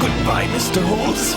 Goodbye, Mr. Halls.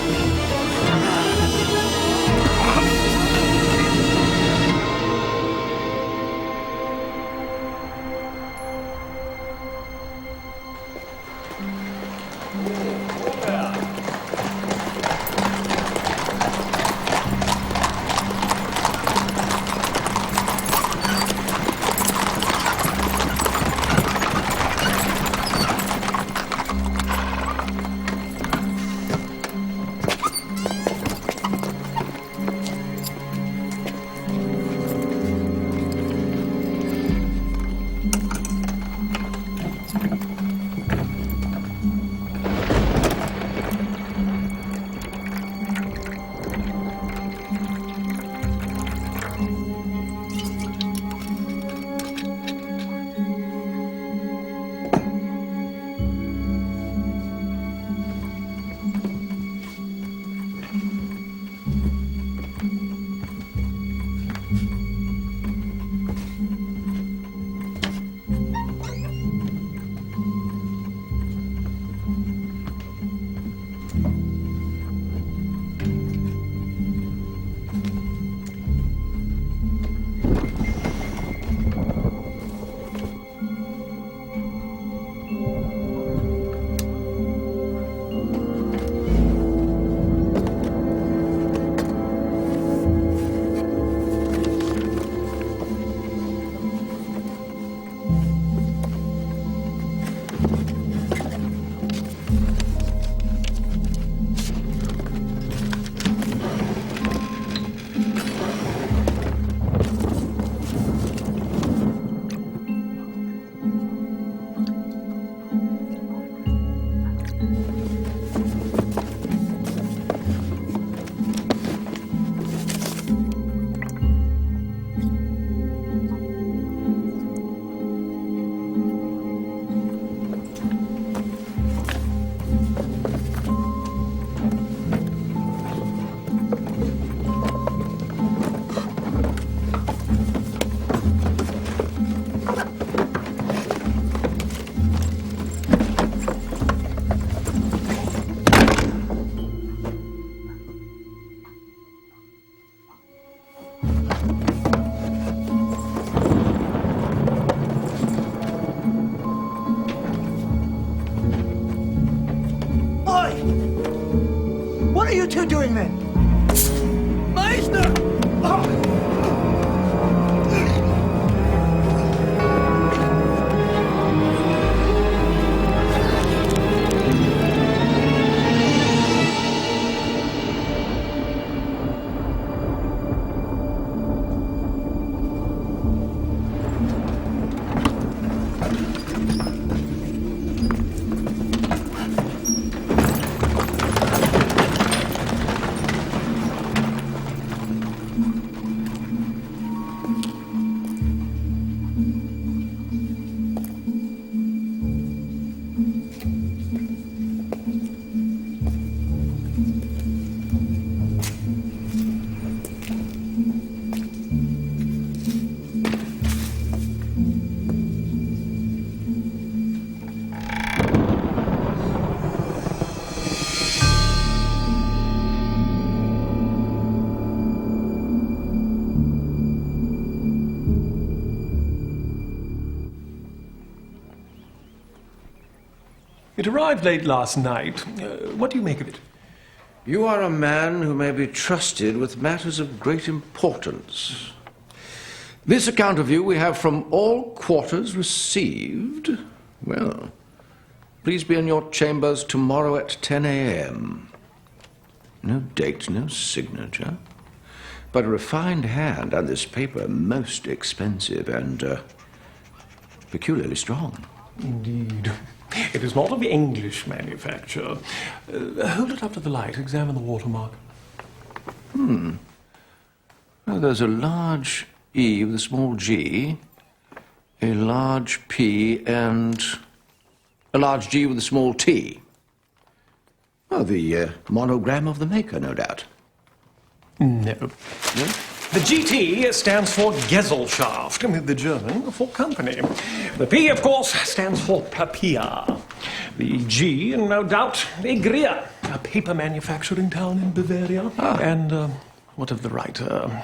What are you two doing then? Meister! It arrived late last night. What do you make of it? You are a man who may be trusted with matters of great importance. This account of you we have from all quarters received. Well, please be in your chambers tomorrow at 10 a.m. No date, no signature, but a refined hand, and this paper most expensive and peculiarly strong. Indeed. It is not of English manufacture. Hold it up to the light. Examine the watermark. Well, there's a large E with a small g, a large P, and a large G with a small t. Oh, the monogram of the maker, no doubt. No. The GT stands for Gesellschaft, the German for company. The P, of course, stands for Papier. The G, no doubt, Egria, a paper manufacturing town in Bavaria. And what of the writer?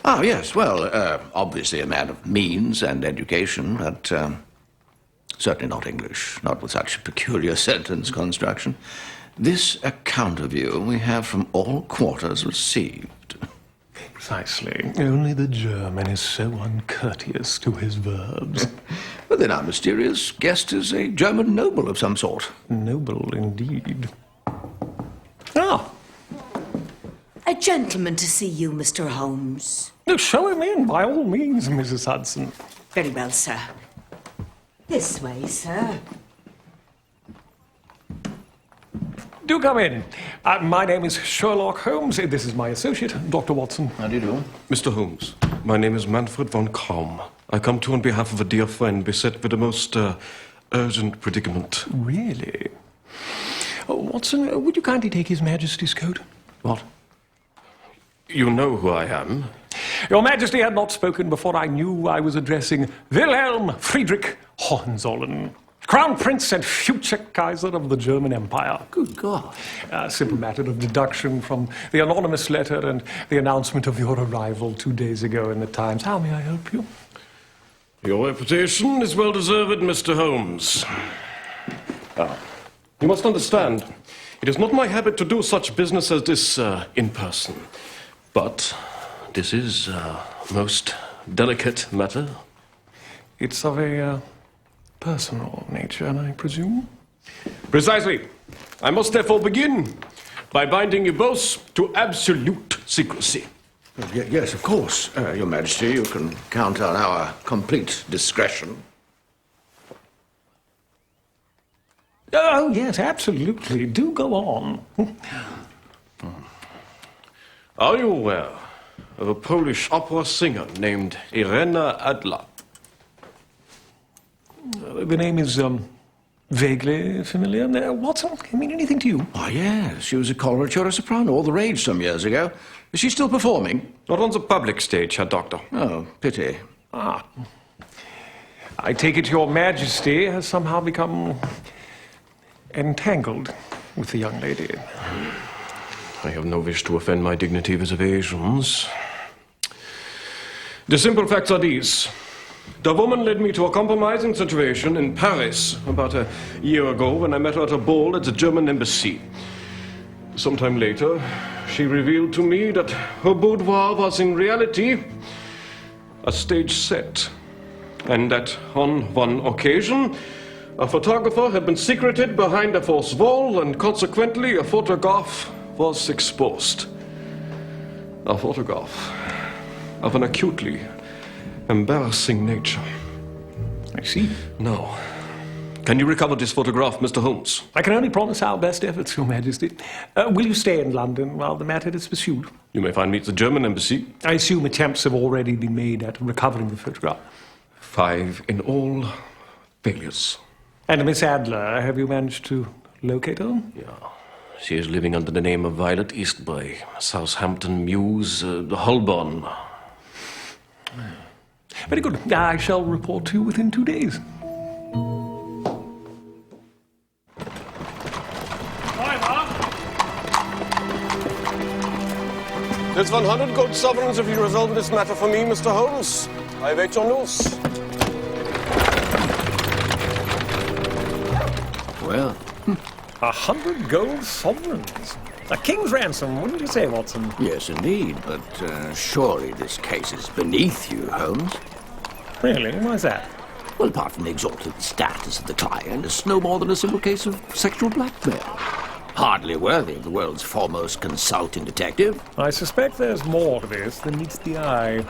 Oh, yes, well, obviously a man of means and education, but certainly not English, not with such peculiar sentence construction. This account of you we have from all quarters received. Precisely. Only the German is so uncourteous to his verbs. But then our mysterious guest is a German noble of some sort. Noble indeed. Ah, A gentleman to see you, Mr. Holmes. show him in, by all means, Mrs. Hudson. Very well, sir. This way, sir. Do come in. My name is Sherlock Holmes. This is my associate, Dr. Watson. How do you do? Mr. Holmes, my name is Manfred von Kaum. I come to you on behalf of a dear friend beset with a most urgent predicament. Really? Oh, Watson, would you kindly take His Majesty's coat? What? You know who I am. Your Majesty had not spoken before I knew I was addressing Wilhelm Friedrich Hohenzollern, Crown Prince and future Kaiser of the German Empire. Good God. A simple matter of deduction from the anonymous letter and the announcement of your arrival 2 days ago in the Times. How may I help you? Your reputation is well deserved, Mr. Holmes. You must understand, it is not my habit to do such business as this in person. But this is a most delicate matter. It's of a personal nature, I presume? Precisely. I must therefore begin by binding you both to absolute secrecy. Yes, of course, Your Majesty. You can count on our complete discretion. Oh, yes, absolutely. Do go on. Are you aware of a Polish opera singer named Irena Adler? The name is vaguely familiar. Watson, can it mean anything to you? Oh, yes, she was a coloratura soprano, all the rage some years ago. Is she still performing? Not on the public stage, Herr Doctor. Oh, pity. Ah. I take it Your Majesty has somehow become entangled with the young lady. I have no wish to offend my dignity with evasions. The simple facts are these. The woman led me to a compromising situation in Paris about a year ago when I met her at a ball at the German embassy. Sometime later, she revealed to me that her boudoir was in reality a stage set, and that on one occasion, a photographer had been secreted behind a false wall, and consequently a photograph was exposed. A photograph of an acutely embarrassing nature. I see. Now, can you recover this photograph, Mr. Holmes? I can only promise our best efforts, Your Majesty. Will you stay in London while the matter is pursued? You may find me at the German embassy. I assume attempts have already been made at recovering the photograph. 5 in all failures. And Miss Adler, have you managed to locate her? Yeah. She is living under the name of Violet Eastbury, Southampton Mews, Holborn. Very good. I shall report to you within 2 days. There's 100 gold sovereigns if you resolve this matter for me, Mr. Holmes. I await your news. Well, 100 gold sovereigns. A king's ransom, wouldn't you say, Watson? Yes, indeed, but surely this case is beneath you, Holmes. Really? Why's that? Well, apart from the exalted status of the client, it's no more than a simple case of sexual blackmail. Hardly worthy of the world's foremost consulting detective. I suspect there's more to this than meets the eye.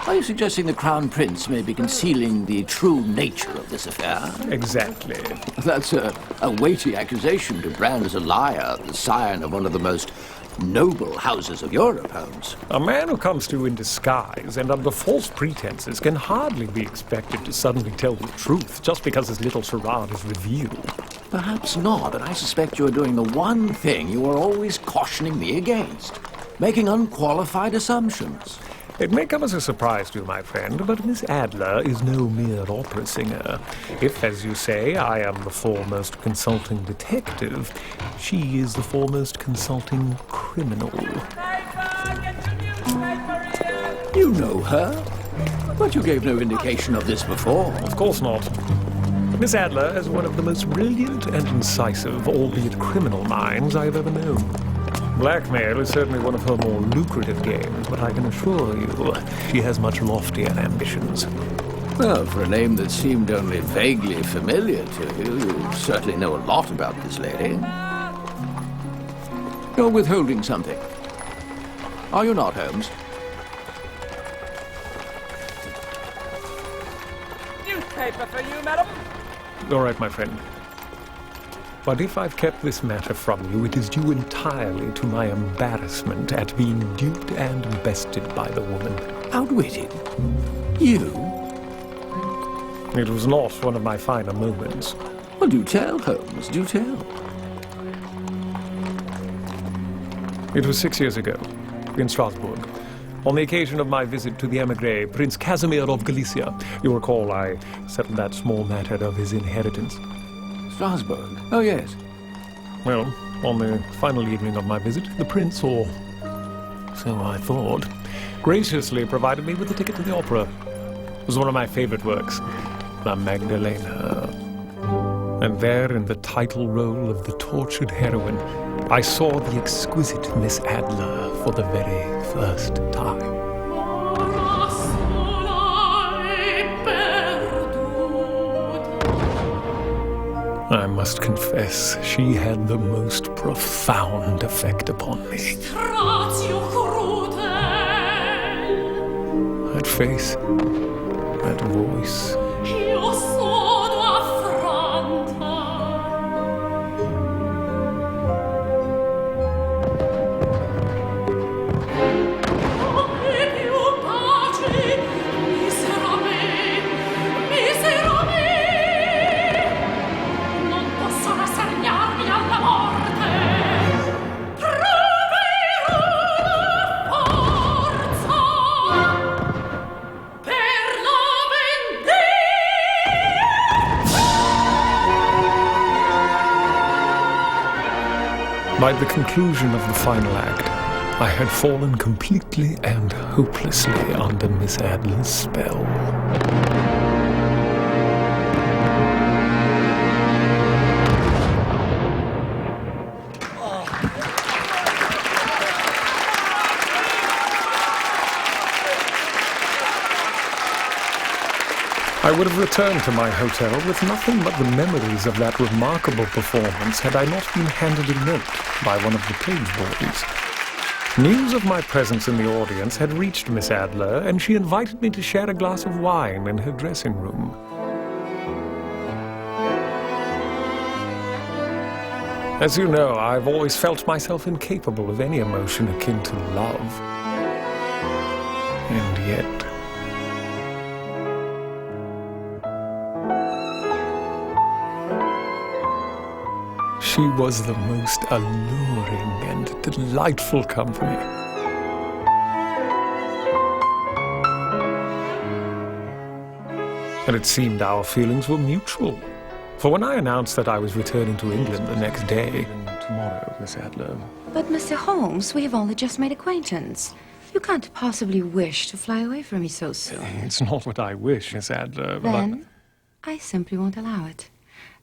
Are you suggesting the Crown Prince may be concealing the true nature of this affair? Exactly. That's a weighty accusation to brand as a liar, the scion of one of the most noble houses of Europe, Holmes. A man who comes to you in disguise and under false pretenses can hardly be expected to suddenly tell the truth just because his little charade is revealed. Perhaps not, but I suspect you're doing the one thing you are always cautioning me against, making unqualified assumptions. It may come as a surprise to you, my friend, but Miss Adler is no mere opera singer. If, as you say, I am the foremost consulting detective, she is the foremost consulting criminal. You know her, but you gave no indication of this before. Of course not. Miss Adler is one of the most brilliant and incisive, albeit criminal minds I have ever known. Blackmail is certainly one of her more lucrative games, but I can assure you she has much loftier ambitions. Well, for a name that seemed only vaguely familiar to you, you certainly know a lot about this lady. You're withholding something. Are you not, Holmes? Newspaper for you, madam. All right, my friend. But if I've kept this matter from you, it is due entirely to my embarrassment at being duped and bested by the woman. Outwitted? You? It was not one of my finer moments. Well, do tell, Holmes, do tell. It was 6 years ago, in Strasbourg, on the occasion of my visit to the émigré, Prince Casimir of Galicia. You recall I settled that small matter of his inheritance. Strasbourg? Oh, yes. Well, on the final evening of my visit, the prince, or so I thought, graciously provided me with a ticket to the opera. It was one of my favorite works, La Magdalena. And there, in the title role of the tortured heroine, I saw the exquisite Miss Adler for the very first time. I must confess, she had the most profound effect upon me. That face, that voice. By the conclusion of the final act, I had fallen completely and hopelessly under Miss Adler's spell. I would have returned to my hotel with nothing but the memories of that remarkable performance had I not been handed a note by one of the page boys. News of my presence in the audience had reached Miss Adler, and she invited me to share a glass of wine in her dressing room. As you know, I've always felt myself incapable of any emotion akin to love. And yet... she was the most alluring and delightful company. And it seemed our feelings were mutual. For when I announced that I was returning to England the next day... Tomorrow, Miss Adler. But, Mr. Holmes, we have only just made acquaintance. You can't possibly wish to fly away from me so soon. It's not what I wish, Miss Adler, Then, I simply won't allow it.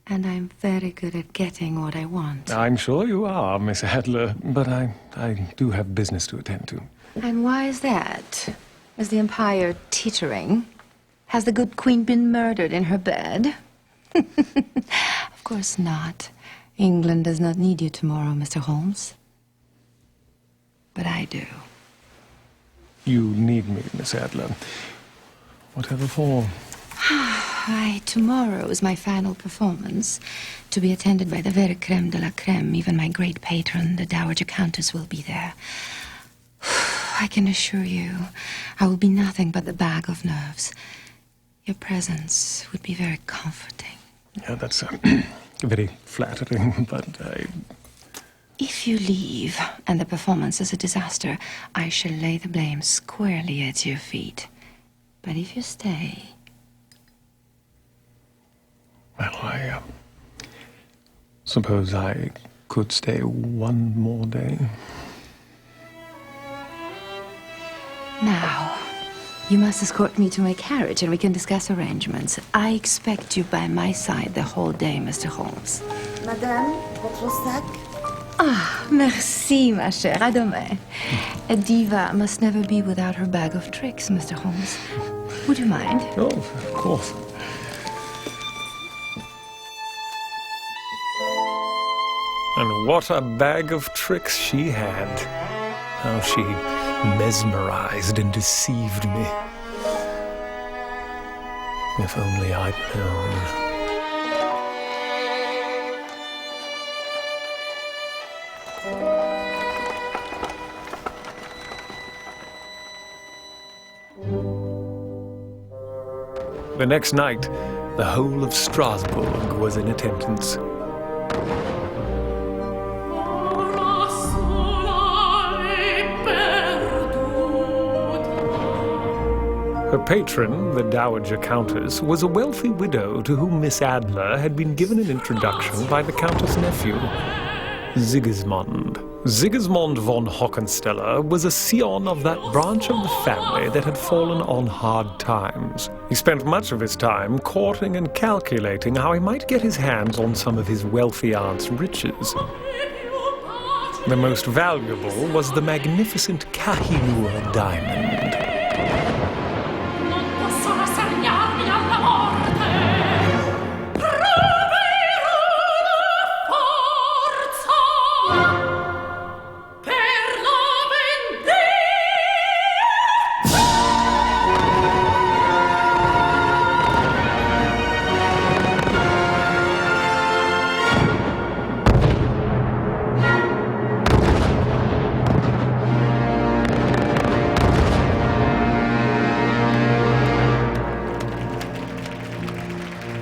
And I'm very good at getting what I want. I'm sure you are, Miss Adler, but I do have business to attend to. And why is that? Is the Empire teetering? Has the good queen been murdered in her bed? Of course not. England does not need you tomorrow, Mr. Holmes. But I do. You need me, Miss Adler. Whatever for? Tomorrow is my final performance, to be attended by the very creme de la creme. Even my great patron, the Dowager Countess, will be there. I can assure you, I will be nothing but the bag of nerves. Your presence would be very comforting. Yeah, that's very flattering, but If you leave and the performance is a disaster, I shall lay the blame squarely at your feet. But if you stay... Well, I suppose I could stay one more day. Now, you must escort me to my carriage and we can discuss arrangements. I expect you by my side the whole day, Mr. Holmes. Madame, votre sac? Ah, merci, ma chère. À demain. A diva must never be without her bag of tricks, Mr. Holmes. Would you mind? Oh, of course. And what a bag of tricks she had. How she mesmerized and deceived me. If only I'd known. The next night, the whole of Strasbourg was in attendance. Her patron, the Dowager Countess, was a wealthy widow to whom Miss Adler had been given an introduction by the Countess' nephew, Sigismund. Sigismund von Hockensteller was a scion of that branch of the family that had fallen on hard times. He spent much of his time courting and calculating how he might get his hands on some of his wealthy aunt's riches. The most valuable was the magnificent Kohinoor diamond.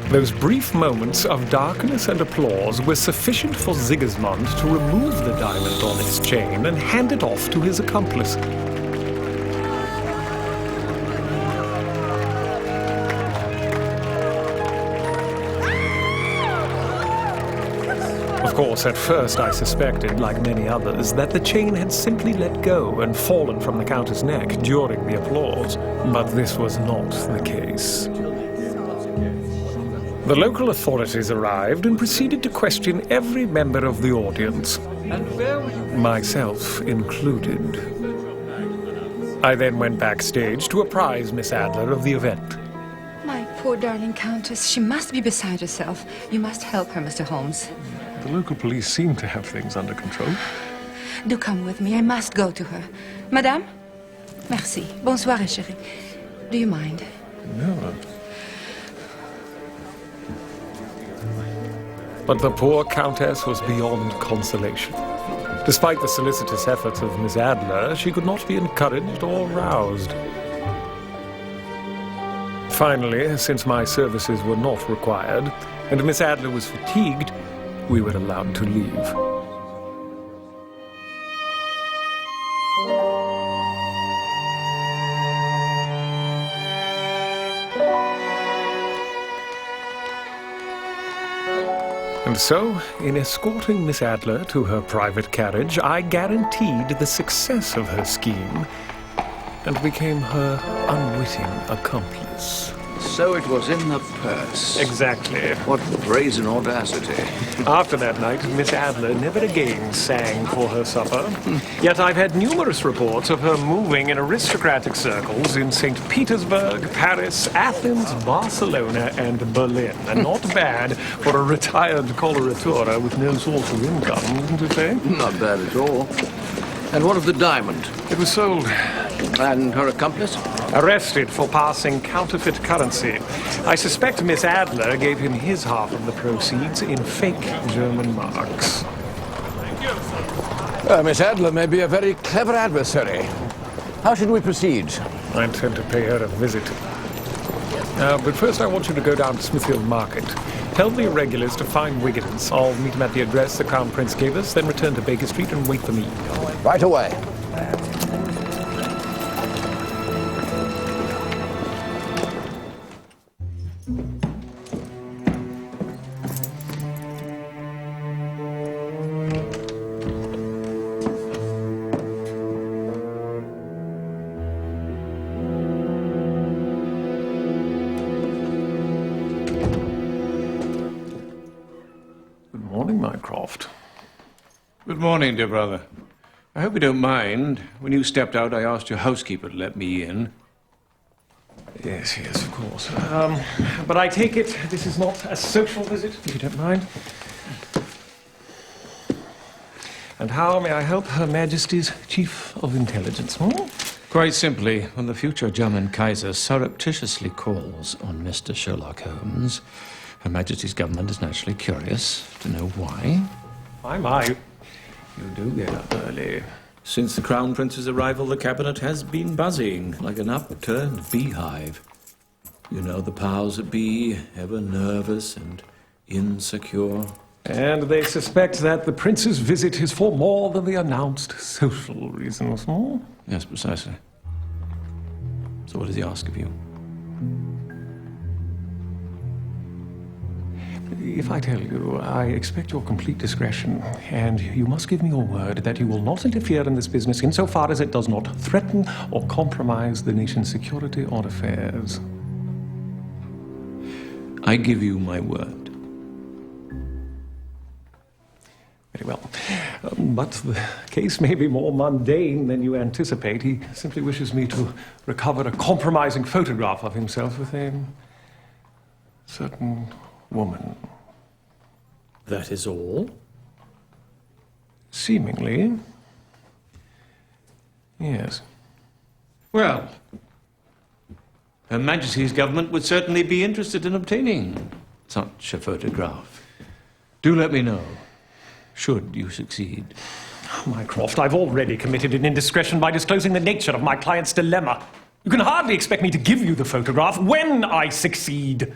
Those brief moments of darkness and applause were sufficient for Sigismund to remove the diamond on his chain and hand it off to his accomplice. Of course, at first I suspected, like many others, that the chain had simply let go and fallen from the Countess' neck during the applause. But this was not the case. The local authorities arrived and proceeded to question every member of the audience, myself included. I then went backstage to apprise Miss Adler of the event. My poor darling Countess, she must be beside herself. You must help her, Mr. Holmes. The local police seem to have things under control. Do come with me. I must go to her. Madame? Merci. Bonsoir, chérie. Do you mind? No. But the poor Countess was beyond consolation. Despite the solicitous efforts of Miss Adler, she could not be encouraged or roused. Finally, since my services were not required, and Miss Adler was fatigued, we were allowed to leave. And so, in escorting Miss Adler to her private carriage, I guaranteed the success of her scheme and became her unwitting accomplice. So it was in the purse. Exactly. What brazen audacity. After that night, Miss Adler never again sang for her supper. Yet I've had numerous reports of her moving in aristocratic circles in St. Petersburg, Paris, Athens, Barcelona, and Berlin. And not bad for a retired coloratura with no source of income, wouldn't you say? Not bad at all. And what of the diamond? It was sold. And her accomplice? Arrested for passing counterfeit currency. I suspect Miss Adler gave him his half of the proceeds in fake German marks. Miss Adler may be a very clever adversary. How should we proceed? I intend to pay her a visit. But first I want you to go down to Smithfield Market. Tell the irregulars to find Wiggins. I'll meet him at the address the Crown Prince gave us, then return to Baker Street and wait for me. Right away. Good morning, Mycroft. Good morning, dear brother. I hope you don't mind. When you stepped out, I asked your housekeeper to let me in. Yes, of course. But I take it this is not a social visit, if you don't mind. And how may I help Her Majesty's Chief of Intelligence? Quite simply, when the future German Kaiser surreptitiously calls on Mr. Sherlock Holmes, Her Majesty's government is naturally curious to know why. My. You do get up early. Since the Crown Prince's arrival, the cabinet has been buzzing like an upturned beehive. You know the powers that be, ever nervous and insecure. And they suspect that the prince's visit is for more than the announced social reasons. Yes, precisely. So what does he ask of you? If I tell you, I expect your complete discretion, and you must give me your word that you will not interfere in this business insofar as it does not threaten or compromise the nation's security or affairs. I give you my word. Very well. But the case may be more mundane than you anticipate. He simply wishes me to recover a compromising photograph of himself with a certain woman. That is all? Seemingly. Yes. Well, Her Majesty's government would certainly be interested in obtaining such a photograph. Do let me know, should you succeed. Mycroft, I've already committed an indiscretion by disclosing the nature of my client's dilemma. You can hardly expect me to give you the photograph when I succeed.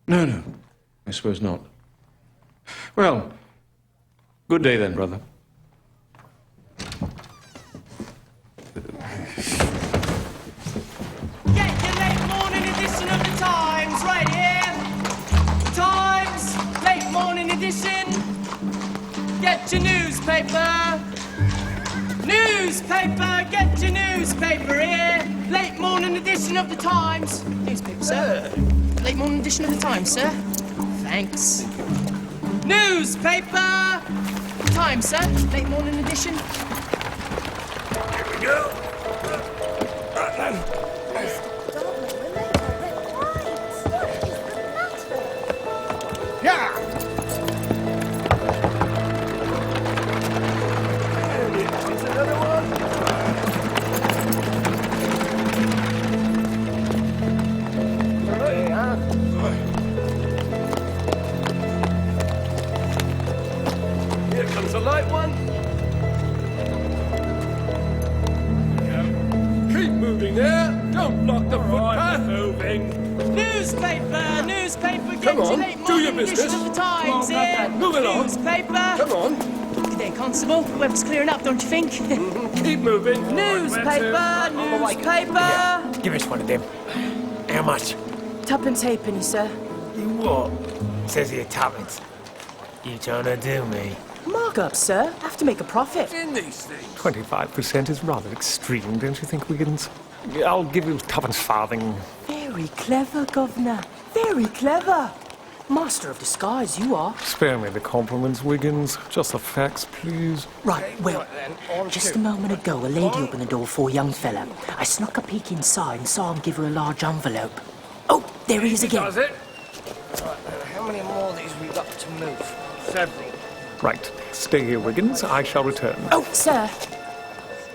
No, I suppose not. Well, good day then, brother. Get your late morning edition of the Times right here. Times, late morning edition. Get your newspaper. Newspaper, get your newspaper here. Late morning edition of the Times. Newspaper, sir. Late morning edition of the Times, sir. Thanks. Newspaper! Times, sir. Late morning edition. Here we go. Yeah! There's another one. Hey, huh? Here comes the light one. Keep moving there. Don't block the footpath. Moving. Newspaper! Newspaper! Get Come your on, late do your morning edition business. of the Times Come on, here. move along. Newspaper! Come on. Good day, Constable. The weather's clearing up, don't you think? Keep moving. Newspaper! Newspaper! Give us one of them. How much? Tuppence halfpenny, sir. You what? Says here tuppence. You trying to do me? Markup, sir. Have to make a profit. 25% is rather extreme, don't you think, Wiggins? I'll give you tuppence farthing. Very Very clever, Governor. Very clever. Master of disguise, you are. Spare me the compliments, Wiggins. Just the facts, please. Right, well, just a moment ago, a lady opened the door for a young fella. I snuck a peek inside and saw him give her a large envelope. Oh, there he is again. Does it? Right, then, how many more of these we got to move? Several. Right. Stay here, Wiggins. I shall return. Oh, sir.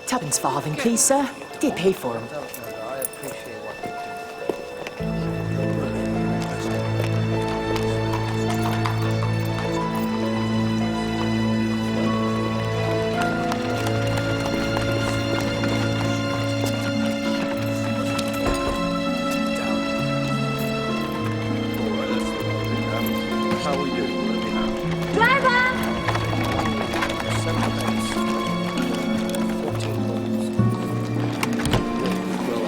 Tuppence farthing, please, sir. Did pay for him. I appreciate what How are you? Driver! 7 days. 14 balls. Well,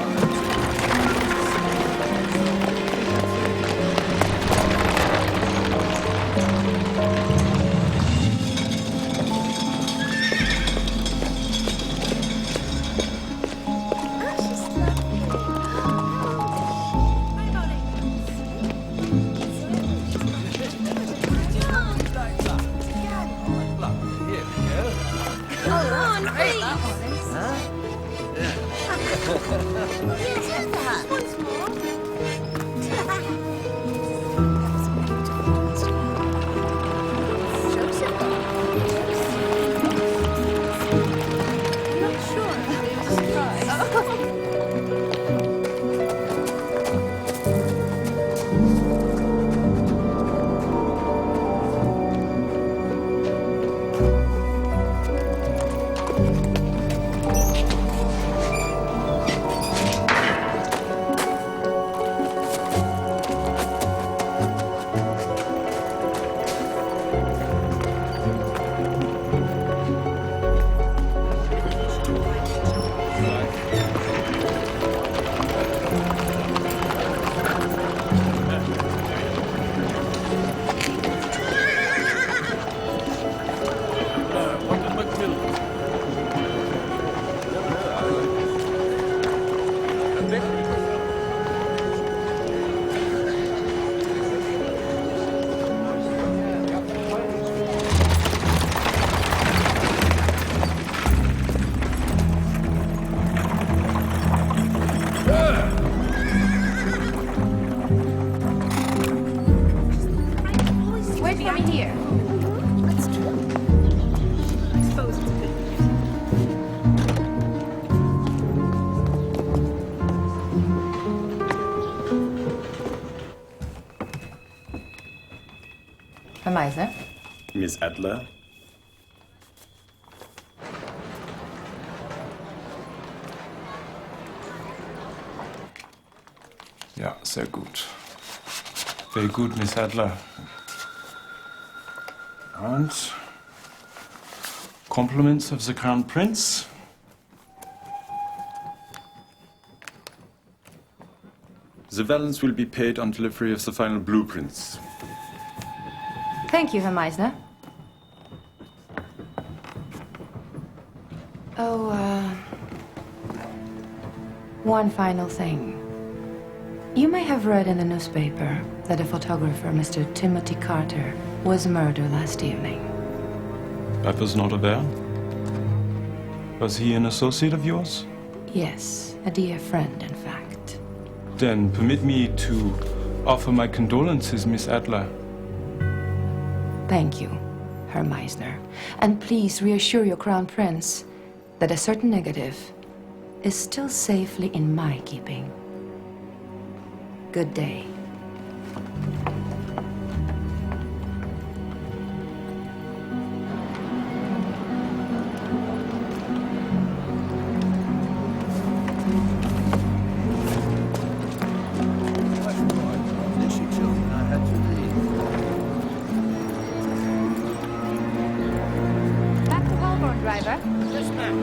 Wait for me here. Herr Meisner? Miss Adler? Ja, sehr gut. Very good, Miss Adler. And compliments of the Crown Prince. The balance will be paid on delivery of the final blueprints. Thank you, Herr Meisner. Oh, one final thing. You may have read in the newspaper that a photographer, Mr. Timothy Carter, was murdered last evening. I was not aware. Was he an associate of yours? Yes, a dear friend, in fact. Then permit me to offer my condolences, Miss Adler. Thank you, Herr Meisner. And please reassure your Crown Prince that a certain negative is still safely in my keeping. Good day. Back to Holborn, driver. Just now.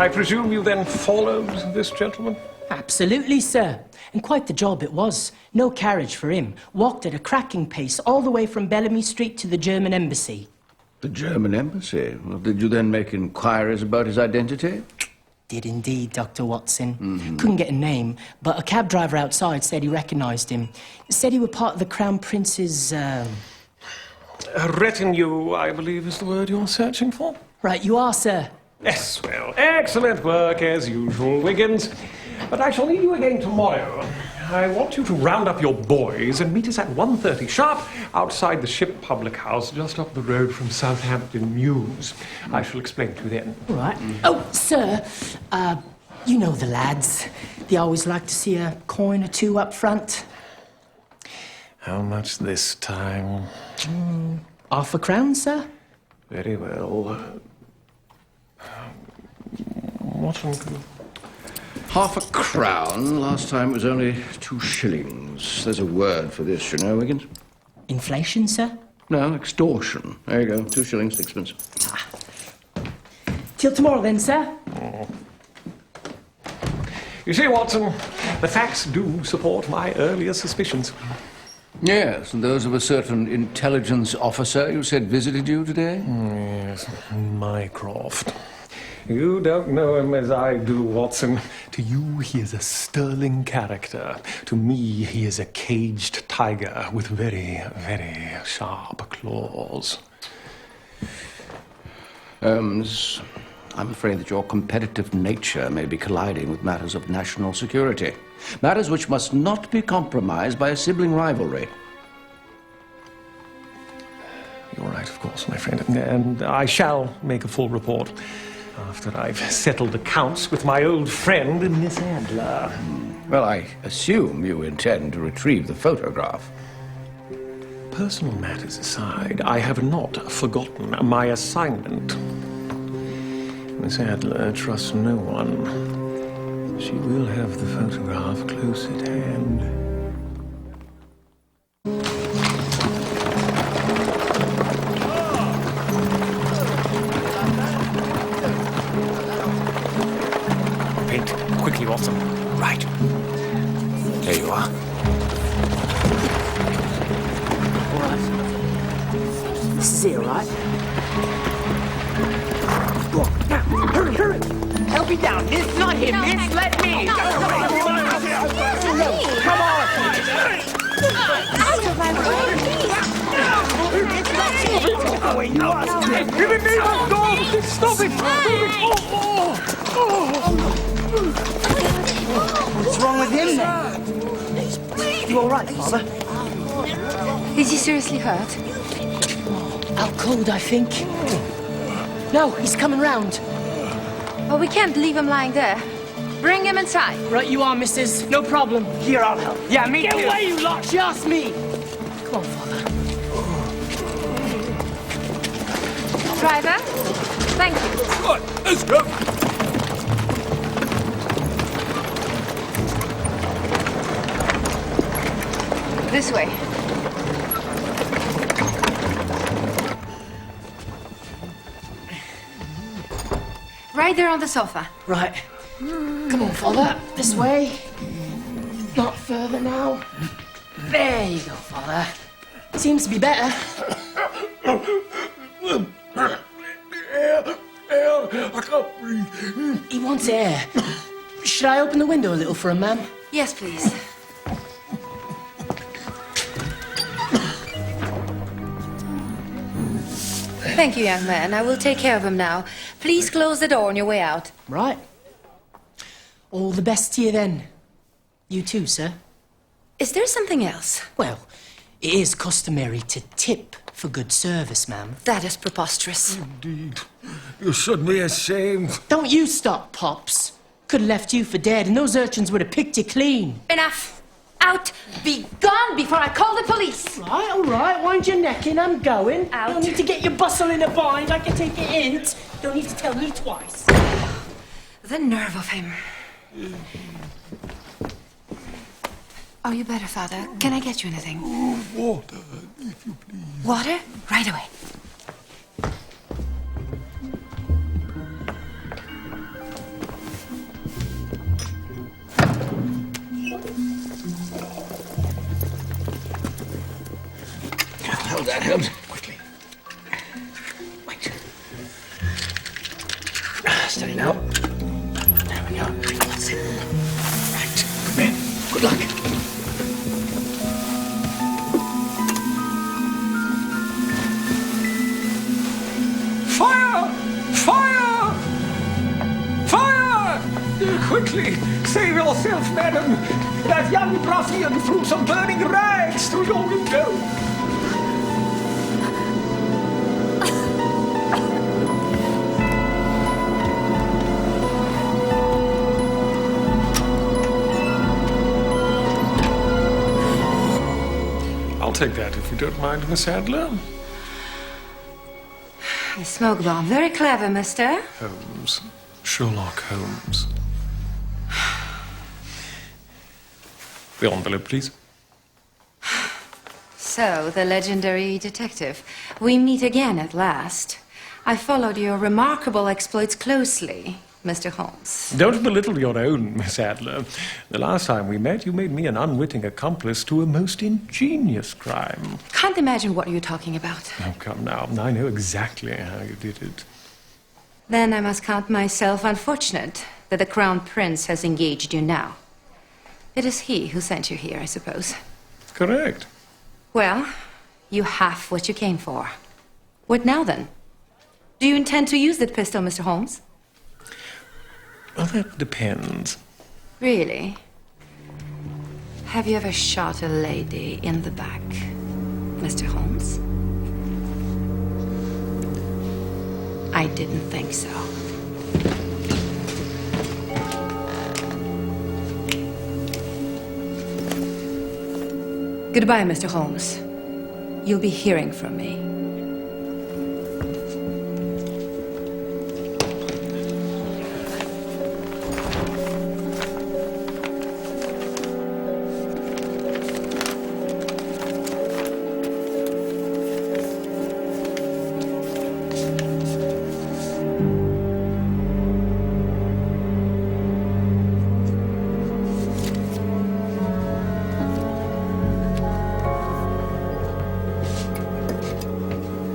I presume you then followed this gentleman? Absolutely, sir. And quite the job it was. No carriage for him. Walked at a cracking pace all the way from Bellamy Street to the German embassy. The German embassy? Well, did you then make inquiries about his identity? Did indeed, Dr. Watson. Couldn't get a name, but a cab driver outside said he recognised him. Said he were part of the Crown Prince's, Retinue, I believe, is the word you're searching for? Right, you are, sir. Yes, well, excellent work as usual, Wiggins. But I shall need you again tomorrow. I want you to round up your boys and meet us at 1:30 sharp outside the Ship Public House just up the road from Southampton Mews. I shall explain to you then. All right. Oh, sir, you know the lads. They always like to see a coin or two up front. How much this time? Half a crown, sir? Very well. Watson. Half a crown. Last time it was only 2 shillings. There's a word for this, you know, Wiggins. Inflation, sir? No, extortion. There you go. 2 shillings, 6pence. Till tomorrow then, sir. You see, Watson, the facts do support my earlier suspicions. Yes, and those of a certain intelligence officer you said visited you today? Yes, Mycroft. You don't know him as I do, Watson. To you, he is a sterling character. To me, he is a caged tiger with very, very sharp claws. Holmes, I'm afraid that your competitive nature may be colliding with matters of national security. Matters which must not be compromised by a sibling rivalry. You're right, of course, my friend. And I shall make a full report after I've settled accounts with my old friend, Miss Adler. Well, I assume you intend to retrieve the photograph. Personal matters aside, I have not forgotten my assignment. Miss Adler trusts no one. She will have the photograph close at hand. Paint, quickly, Watson. Right. There you are. All right. This is it, all right? Go on, now, hurry, hurry! Help me down, miss, not him, miss, let me! Come on! Out of my way, please! Give it me, dog! Stop it! What's wrong with him, then? You all right, Father? Is he seriously hurt? Out cold, I think. No, he's coming round. Well, we can't leave him lying there. Bring him inside. Right you are, missus. No problem. Here, I'll help. Yeah, me Get too. away, you lot! Just me! Come on, Father. Driver, thank you. Right, let's go. This way. Right there on the sofa. Right. Come on, Father. This way. Not further now. There you go, Father. Seems to be better. I can't breathe. He wants air. Should I open the window a little for him, ma'am? Yes, please. Thank you, young man. I will take care of him now. Please close the door on your way out. Right. All the best to you then. You too, sir. Is there something else? Well, it is customary to tip for good service, ma'am. That is preposterous. Indeed. You should be ashamed. Don't you stop, Pops. Could have left you for dead, and those urchins would have picked you clean. Enough. Out. Be gone before I call the police. Right, all right. Wind your neck in. I'm going. Out. Don't need to get your bustle in a bind. I can take a hint. Don't need to tell me twice. The nerve of him. Are you better, Father? Can I get you anything? Water, if you please. Water? Right away. that helps. Quickly. Wait. Steady now. There we go. That's it. Right. Good man. Good luck. Fire! Fire! Fire! Quickly, save yourself, madam. That young ruffian threw some burning rags through your window. I'll take that if you don't mind, Miss Adler. The smoke bomb. Very clever, mister. Holmes. Sherlock Holmes. The envelope, please. So, the legendary detective. We meet again at last. I followed your remarkable exploits closely, Mr. Holmes. Don't belittle your own, Miss Adler. The last time we met, you made me an unwitting accomplice to a most ingenious crime. Can't imagine what you're talking about. Oh, come now. I know exactly how you did it. Then I must count myself unfortunate that the Crown Prince has engaged you now. It is he who sent you here, I suppose. Correct. Well, you have what you came for. What now, then? Do you intend to use that pistol, Mr. Holmes? Well, that depends. Really? Have you ever shot a lady in the back, Mr. Holmes? I didn't think so. Goodbye, Mr. Holmes. You'll be hearing from me.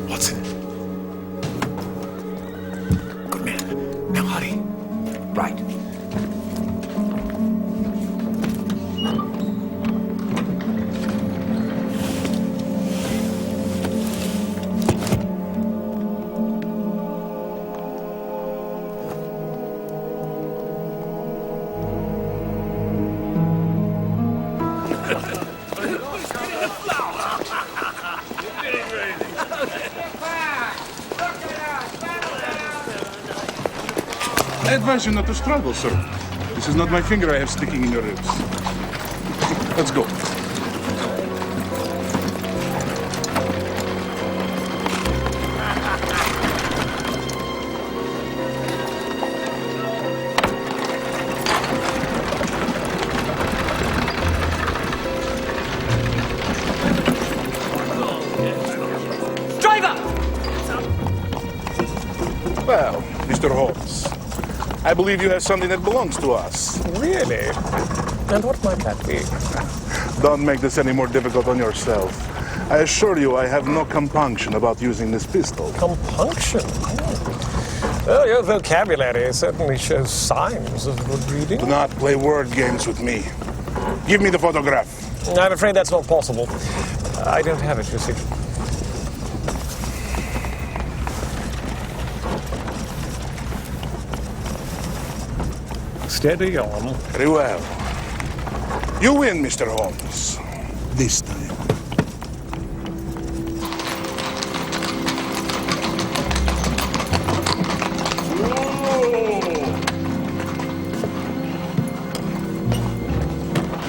Watson. Good man. Now hurry. Right. I advise you not to struggle, sir. This is not my finger I have sticking in your ribs. Let's go. Driver! Well, Mr. Holmes, I believe you have something that belongs to us. Really? And what might that be? Don't make this any more difficult on yourself. I assure you I have no compunction about using this pistol. Compunction? Well, your vocabulary certainly shows signs of good breeding. Do not play word games with me. Give me the photograph. I'm afraid that's not possible. I don't have it, you see. Steady on. Very well. You win, Mr. Holmes. This time.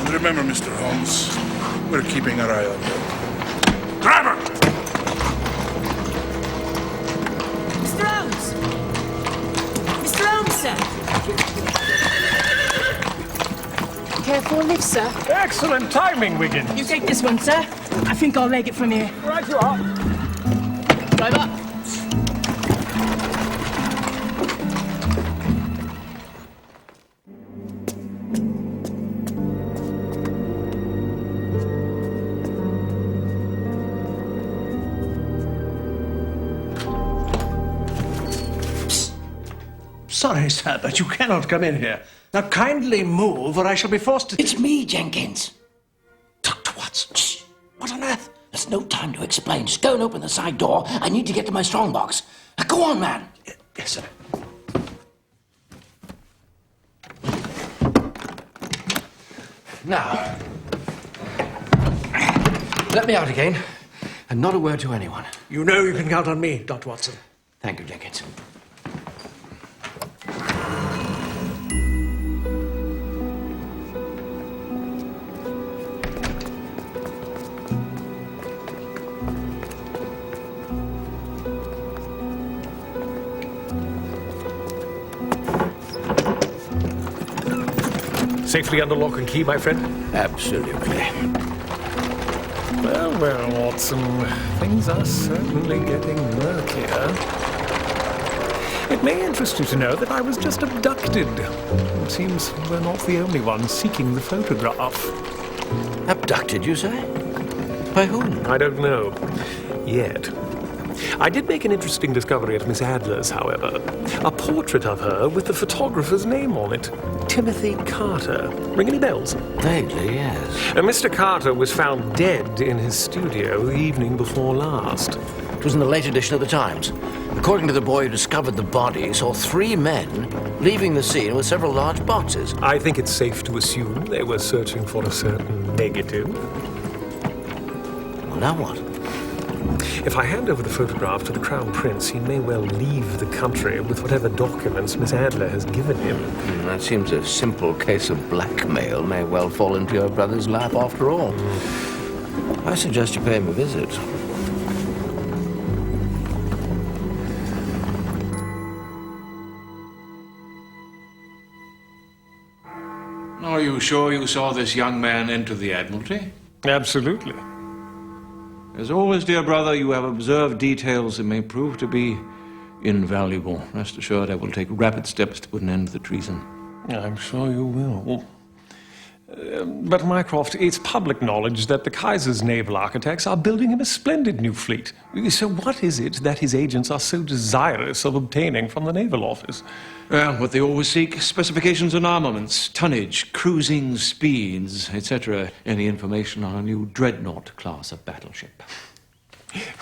And remember, Mr. Holmes, we're keeping our eye on you. Driver! Mr. Holmes! Mr. Holmes, sir! Careful lift, sir. Excellent timing, Wiggins. You take this one, sir. I think I'll leg it from here. Right you are. Driver. sorry, sir, but you cannot come in here. Now kindly move, or I shall be forced to... It's me, Jenkins. Dr. Watson. Shh. What on earth? There's no time to explain. Just go and open the side door. I need to get to my strongbox. Now, go on, man. Yes, sir. Now, let me out again, and not a word to anyone. You know you can count on me, Dr. Watson. Thank you, Jenkins. Safely under lock and key, my friend? Absolutely. Well, well, Watson, things are certainly getting murkier. It may interest you to know that I was just abducted. It seems we're not the only ones seeking the photograph. Abducted, you say? By whom? I don't know. Yet. I did make an interesting discovery at Miss Adler's, however. A portrait of her with the photographer's name on it. Timothy Carter. Ring any bells? Vaguely, yes. Mr. Carter was found dead in his studio the evening before last. It was in the late edition of the Times. According to the boy who discovered the body, he saw 3 men leaving the scene with several large boxes. I think it's safe to assume they were searching for a certain negative. Well, now what? If I hand over the photograph to the Crown Prince, he may well leave the country with whatever documents Miss Adler has given him. That seems a simple case of blackmail may well fall into your brother's lap after all. I suggest you pay him a visit. Are you sure you saw this young man enter the Admiralty? Absolutely. As always, dear brother, you have observed details that may prove to be invaluable. Rest assured, I will take rapid steps to put an end to the treason. I'm sure you will. But, Mycroft, it's public knowledge that the Kaiser's naval architects are building him a splendid new fleet. So what is it that his agents are so desirous of obtaining from the Naval Office? Well, what they always seek, specifications on armaments, tonnage, cruising speeds, etc. Any information on a new dreadnought class of battleship.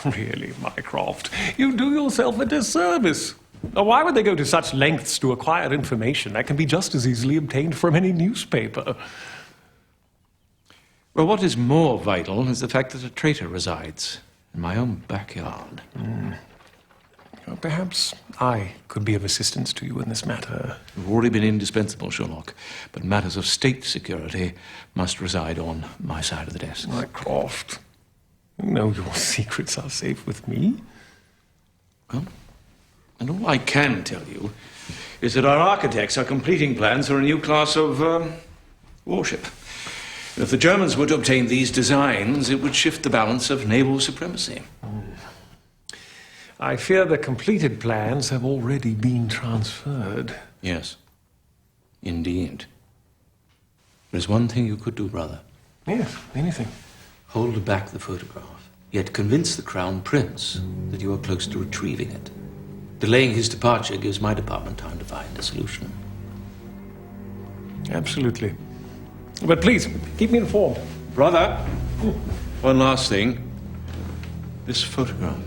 Really, Mycroft, you do yourself a disservice. Now, why would they go to such lengths to acquire information that can be just as easily obtained from any newspaper? Well, what is more vital is the fact that a traitor resides in my own backyard. Well, perhaps I could be of assistance to you in this matter. You've already been indispensable, Sherlock, but matters of state security must reside on my side of the desk. Mycroft, you know your secrets are safe with me. Well, and all I can tell you is that our architects are completing plans for a new class of warship. And if the Germans were to obtain these designs, it would shift the balance of naval supremacy. I fear the completed plans have already been transferred. Yes, indeed. There's one thing you could do, brother. Yes, anything. Hold back the photograph, yet convince the Crown Prince that you are close to retrieving it. Delaying his departure gives my department time to find a solution. Absolutely. But please, keep me informed. Brother, one last thing. This photograph.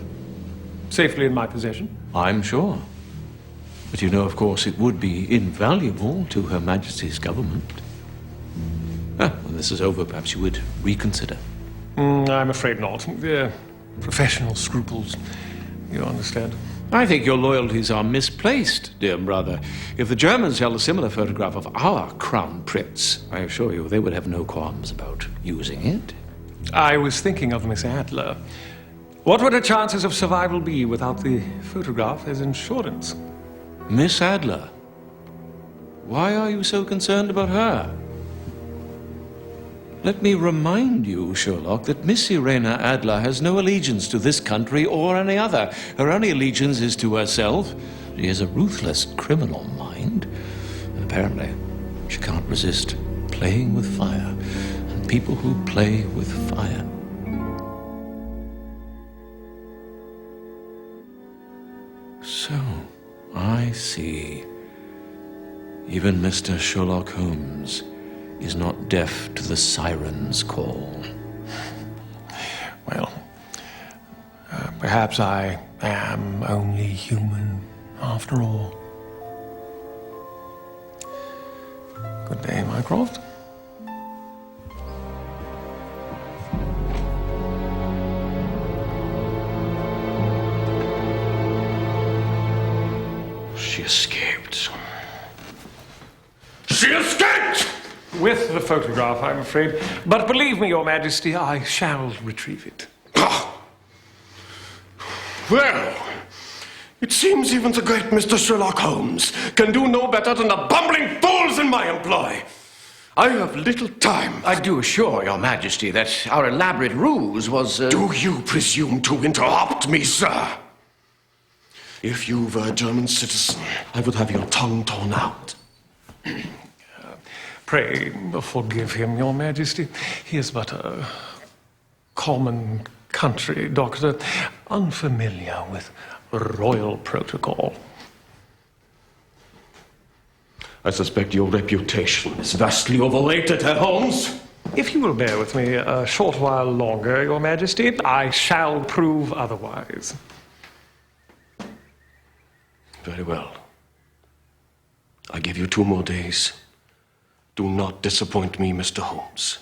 Safely in my possession? I'm sure. But you know, of course, it would be invaluable to Her Majesty's government. When this is over, perhaps you would reconsider. I'm afraid not. They're professional scruples. You understand? I think your loyalties are misplaced, dear brother. If the Germans held a similar photograph of our Crown Prince, I assure you they would have no qualms about using it. I was thinking of Miss Adler. What would her chances of survival be without the photograph as insurance? Miss Adler? Why are you so concerned about her? Let me remind you, Sherlock, that Miss Irena Adler has no allegiance to this country or any other. Her only allegiance is to herself. She has a ruthless criminal mind. Apparently, she can't resist playing with fire, and people who play with fire. So, I see. Even Mr. Sherlock Holmes is not deaf to the siren's call. Well, perhaps I am only human after all. Good day, Mycroft. She escaped. She escaped! With the photograph, I'm afraid. But believe me, Your Majesty, I shall retrieve it. Well, it seems even the great Mr. Sherlock Holmes can do no better than the bumbling fools in my employ. I have little time. I do assure Your Majesty that our elaborate ruse was... Do you presume to interrupt me, sir? If you were a German citizen, I would have your tongue torn out. Pray forgive him, Your Majesty. He is but a common country doctor, unfamiliar with royal protocol. I suspect your reputation is vastly overrated, Herr Holmes. If you will bear with me a short while longer, Your Majesty, I shall prove otherwise. Very well. I give you 2 more days. Do not disappoint me, Mr. Holmes.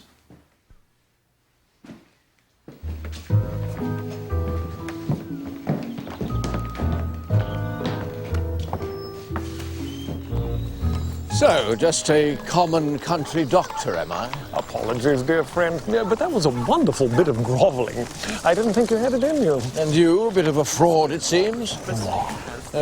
So, just a common country doctor, am I? Apologies, dear friend. Yeah, but that was a wonderful bit of groveling. I didn't think you had it in you. And you, a bit of a fraud, it seems?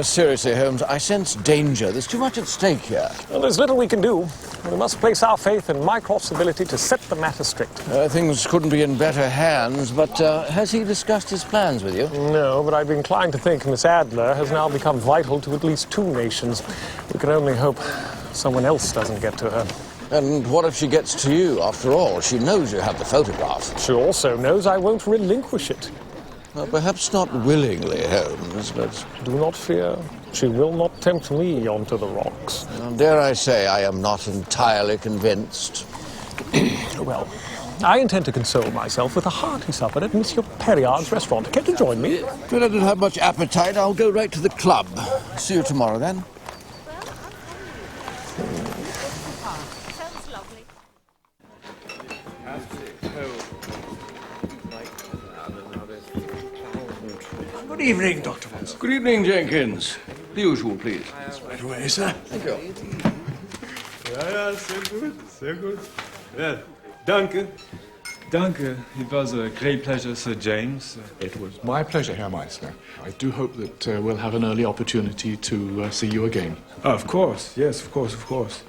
Seriously, Holmes, I sense danger. There's too much at stake here. Well, there's little we can do. We must place our faith in Mycroft's ability to set the matter straight. Things couldn't be in better hands, but has he discussed his plans with you? No, but I'd be inclined to think Miss Adler has now become vital to at least 2 nations. We can only hope someone else doesn't get to her. And what if she gets to you? After all, she knows you have the photograph. She also knows I won't relinquish it. Well, perhaps not willingly, Holmes, but... Do not fear. She will not tempt me onto the rocks. Well, dare I say I am not entirely convinced. Well, I intend to console myself with a hearty supper at Monsieur Perriard's restaurant. Care to join me? If I don't have much appetite, I'll go right to the club. See you tomorrow, then. Good evening, Dr. Watson. Good evening, Jenkins. The usual, please. Right away, sir. Thank you. Ja, sehr gut, sehr gut. Yeah, danke. Danke. It was a great pleasure, Sir James. It was my pleasure, Herr Meister. I do hope that we'll have an early opportunity to see you again. Of course, yes, of course, of course.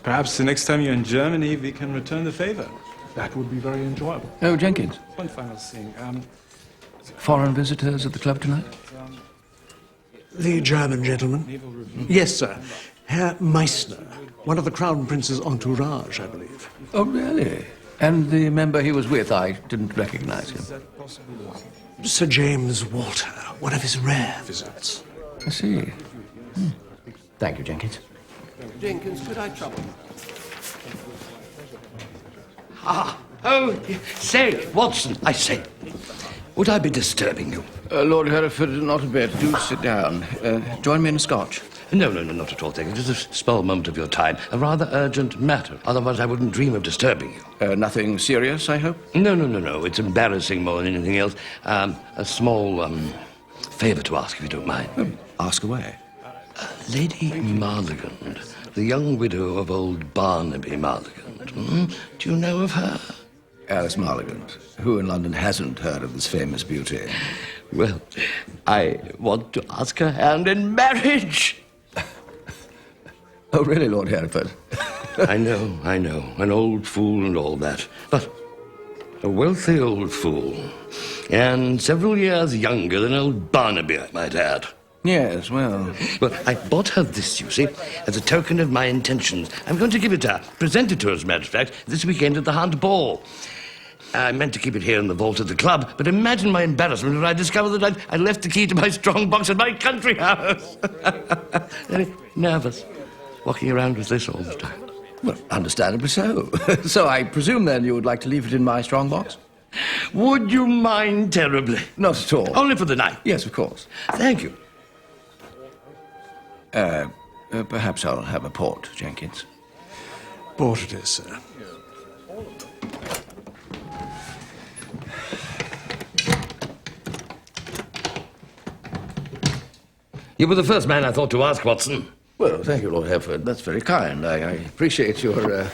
Perhaps the next time you're in Germany, we can return the favor. That would be very enjoyable. Oh, Jenkins. One final thing. Foreign visitors at the club tonight? The German gentleman? Yes, sir. Herr Meissner, one of the Crown Prince's entourage, I believe. Oh, really? And the member he was with, I didn't recognize him. Sir James Walter, one of his rare visits. I see. Thank you, Jenkins. Jenkins, could I trouble you? Oh, say, Watson, I say. Would I be disturbing you? Lord Hereford, not a bit. Do sit down. Join me in a scotch. No, not at all, thank you. Just a small moment of your time. A rather urgent matter. Otherwise, I wouldn't dream of disturbing you. Nothing serious, I hope? No. It's embarrassing more than anything else. A small, favor to ask, if you don't mind. Ask away. Lady Marligand, the young widow of old Barnaby Marligand. Do you know of her? Alice Marligand. Who in London hasn't heard of this famous beauty? Well, I want to ask her hand in marriage. Oh, really, Lord Hereford? I know. An old fool and all that. But a wealthy old fool. And several years younger than old Barnaby, I might add. Yes, well... Well, I bought her this, you see, as a token of my intentions. I'm going to give it to her, present it to her, as a matter of fact, this weekend at the Hunt Ball. I meant to keep it here in the vault of the club, but imagine my embarrassment when I discovered that I'd left the key to my strong box at my country house. Very nervous. walking around with this all the time? Well, understandably so. So I presume then you would like to leave it in my strongbox? Would you mind terribly? Not at all. Only for the night? Yes, of course. Thank you. Perhaps I'll have a port, Jenkins. Port it is, sir. You were the first man I thought to ask, Watson. Well, thank you, Lord Hereford. That's very kind. I appreciate your,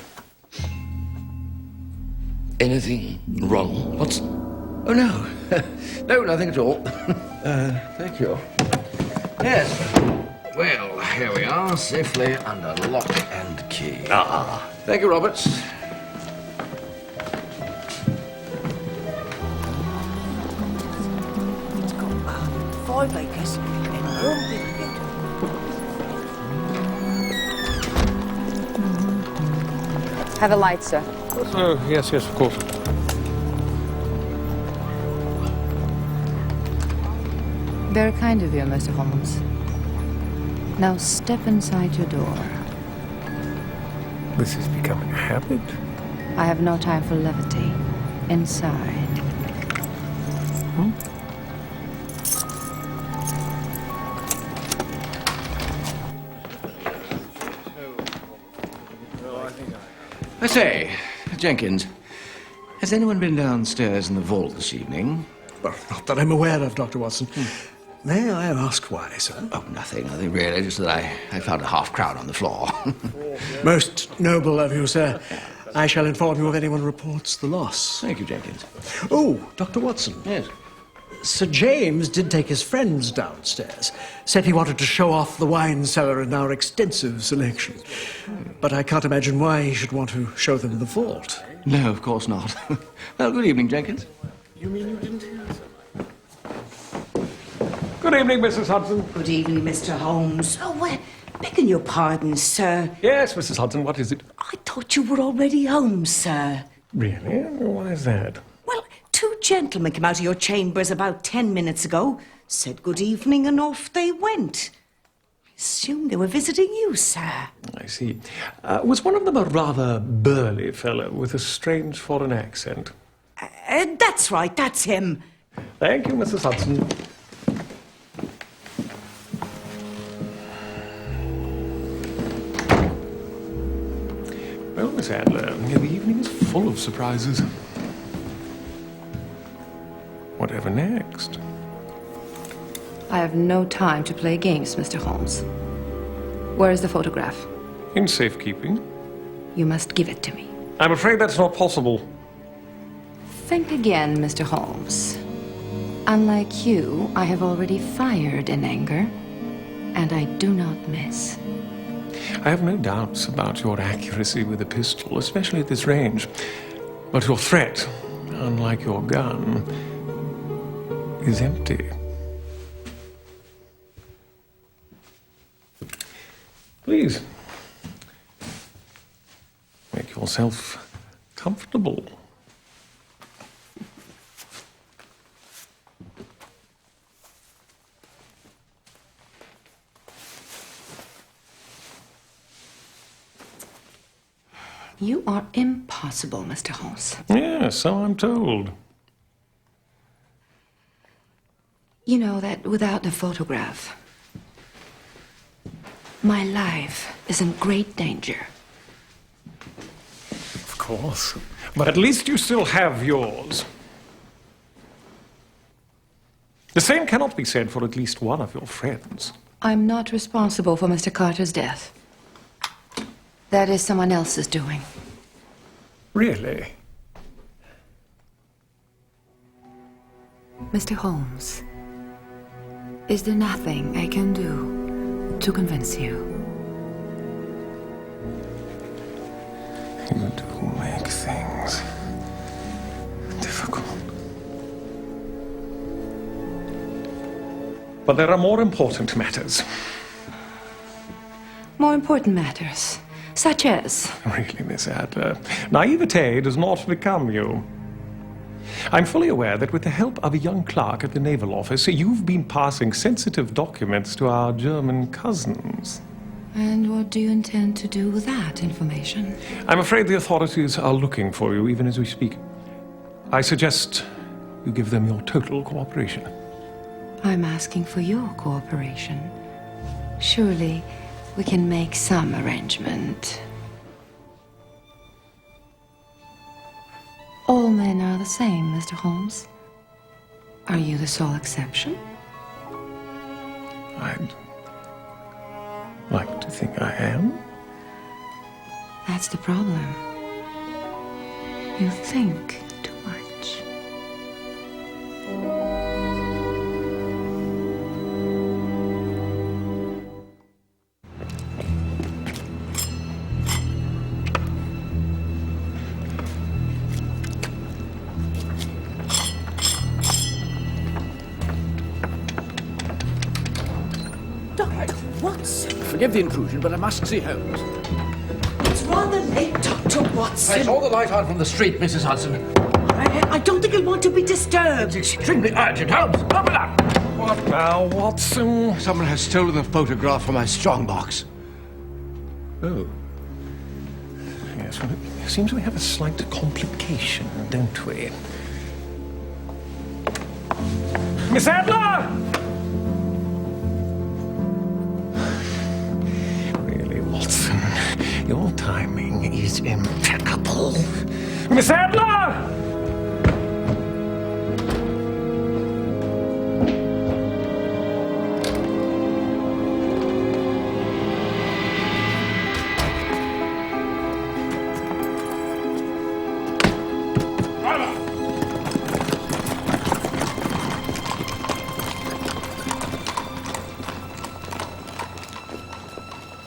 Anything wrong, Watson? Oh, no. No, nothing at all. Thank you. Yes. Well, here we are, safely under lock and key. Ah. Thank you, Roberts. Five acres and one big bit. Have a light, sir. Oh, yes, of course. Very kind of you, Mr. Holmes. Now step inside your door. This is becoming a habit. I have no time for levity. Inside. I say, Jenkins, has anyone been downstairs in the vault this evening? Well, not that I'm aware of, Dr. Watson. May I ask why, sir? Oh, nothing really. Just that I found a half-crown on the floor. Most noble of you, sir. I shall inform you if anyone reports the loss. Thank you, Jenkins. Oh, Dr. Watson. Yes. Sir James did take his friends downstairs. Said he wanted to show off the wine cellar and our extensive selection. But I can't imagine why he should want to show them the vault. No, of course not. Well, good evening, Jenkins. You mean you didn't hear something? Good evening, Mrs. Hudson. Good evening, Mr. Holmes. Oh, begging your pardon, sir. Yes, Mrs. Hudson, what is it? I thought you were already home, sir. Really? Why is that? Well, two gentlemen came out of your chambers about 10 minutes ago, said good evening, and off they went. I assumed they were visiting you, sir. I see. Was one of them a rather burly fellow with a strange foreign accent? That's right, that's him. Thank you, Mrs. Hudson. Well, Miss Adler, the evening is full of surprises. Whatever next? I have no time to play games, Mr. Holmes. Where is the photograph? In safekeeping. You must give it to me. I'm afraid that's not possible. Think again, Mr. Holmes. Unlike you, I have already fired in anger, and I do not miss. I have no doubts about your accuracy with a pistol, especially at this range. But your threat, unlike your gun, is empty. Please, make yourself comfortable. You are impossible, Mr. Holmes. Yes, so I'm told. You know that without the photograph, my life is in great danger. Of course. But at least you still have yours. The same cannot be said for at least one of your friends. I'm not responsible for Mr. Carter's death. That is someone else's doing. Really? Mr. Holmes, is there nothing I can do to convince you? You do make things difficult. But there are more important matters. More important matters, such as... Really, Miss Adler, naivete does not become you. I'm fully aware that with the help of a young clerk at the Naval Office, you've been passing sensitive documents to our German cousins. And what do you intend to do with that information? I'm afraid the authorities are looking for you even as we speak. I suggest you give them your total cooperation. I'm asking for your cooperation. Surely we can make some arrangement. All men are the same, Mr. Holmes. Are you the sole exception? I'd like to think I am. That's the problem. You think too much. Dr. Watson? Forgive the intrusion, but I must see Holmes. It's rather late, Dr. Watson. I saw the light on from the street, Mrs. Hudson. I don't think he'll want to be disturbed. It's extremely urgent. Holmes, open up! What now, Watson? Someone has stolen the photograph from my strongbox. Oh. Yes, well, it seems we have a slight complication, don't we? Miss Adler! Really, Watson, your timing is impeccable. Miss Adler!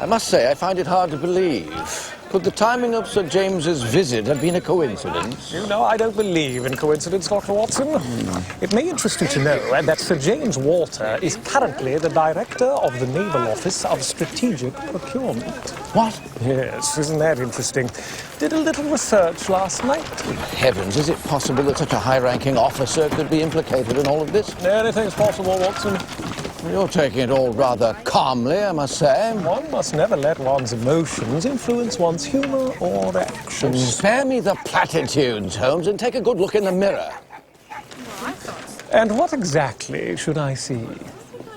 I must say, I find it hard to believe. Could the timing of Sir James's visit have been a coincidence? You know, I don't believe in coincidence, Dr. Watson. It may interest you to know that Sir James Walter is currently the Director of the Naval Office of Strategic Procurement. What? Yes, isn't that interesting? Did a little research last night. Heavens, is it possible that such a high-ranking officer could be implicated in all of this? Anything's possible, Watson. You're taking it all rather calmly, I must say. One must never let one's emotions influence one's humor or actions. Spare me the platitudes, Holmes, and take a good look in the mirror. And what exactly should I see?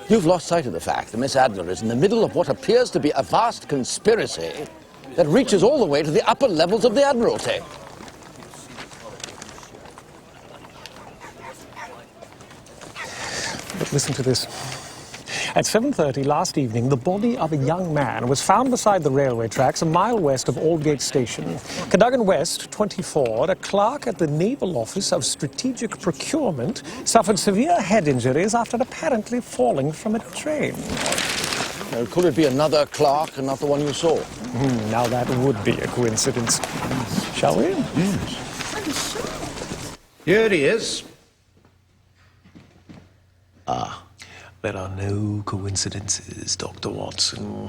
You've lost sight of the fact that Miss Adler is in the middle of what appears to be a vast conspiracy that reaches all the way to the upper levels of the Admiralty. But listen to this. At 7:30 last evening, the body of a young man was found beside the railway tracks a mile west of Aldgate Station. Cadogan West, 24, a clerk at the Naval Office of Strategic Procurement, suffered severe head injuries after apparently falling from a train. Now, could it be another clerk and not the one you saw? Now that would be a coincidence. Shall we? Yes. Here he is. There are no coincidences, Dr. Watson.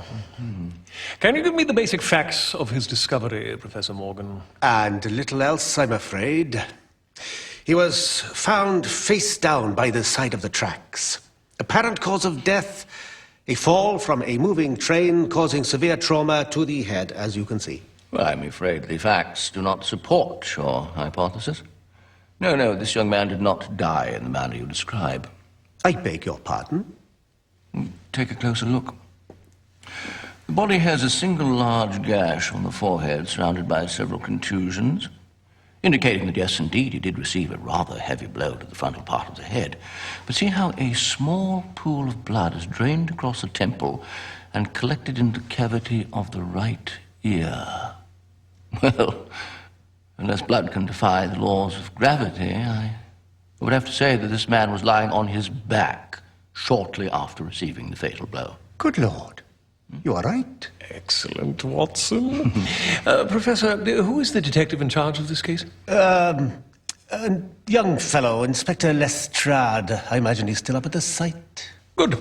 Can you give me the basic facts of his discovery, Professor Morgan? And little else, I'm afraid. He was found face down by the side of the tracks. Apparent cause of death, a fall from a moving train causing severe trauma to the head, as you can see. Well, I'm afraid the facts do not support your hypothesis. No, this young man did not die in the manner you describe. I beg your pardon? Take a closer look. The body has a single large gash on the forehead surrounded by several contusions, indicating that yes, indeed, he did receive a rather heavy blow to the frontal part of the head. But see how a small pool of blood is drained across the temple and collected in the cavity of the right ear. Well, unless blood can defy the laws of gravity, I would have to say that this man was lying on his back shortly after receiving the fatal blow. Good Lord. You are right. Excellent, Watson. Professor, who is the detective in charge of this case? A young fellow, Inspector Lestrade. I imagine he's still up at the site. Good.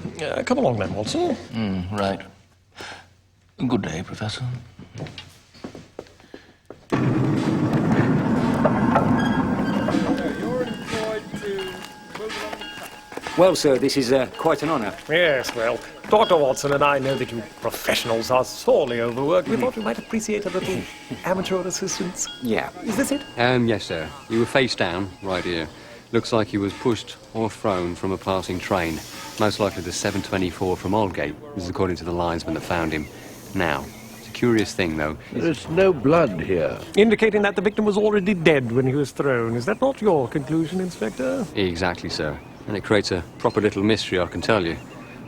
Come along then, Watson. Right. Good day, Professor. Well, sir, this is quite an honour. Yes, well, Dr. Watson and I know that you professionals are sorely overworked. We thought you might appreciate a little amateur assistance. Yeah. Is this it? Yes, sir. You were face down, right here. Looks like he was pushed or thrown from a passing train. Most likely the 724 from Aldgate. This is according to the linesman that found him. Now, it's a curious thing, though. There's no blood here. Indicating that the victim was already dead when he was thrown. Is that not your conclusion, Inspector? Exactly, sir. And it creates a proper little mystery, I can tell you.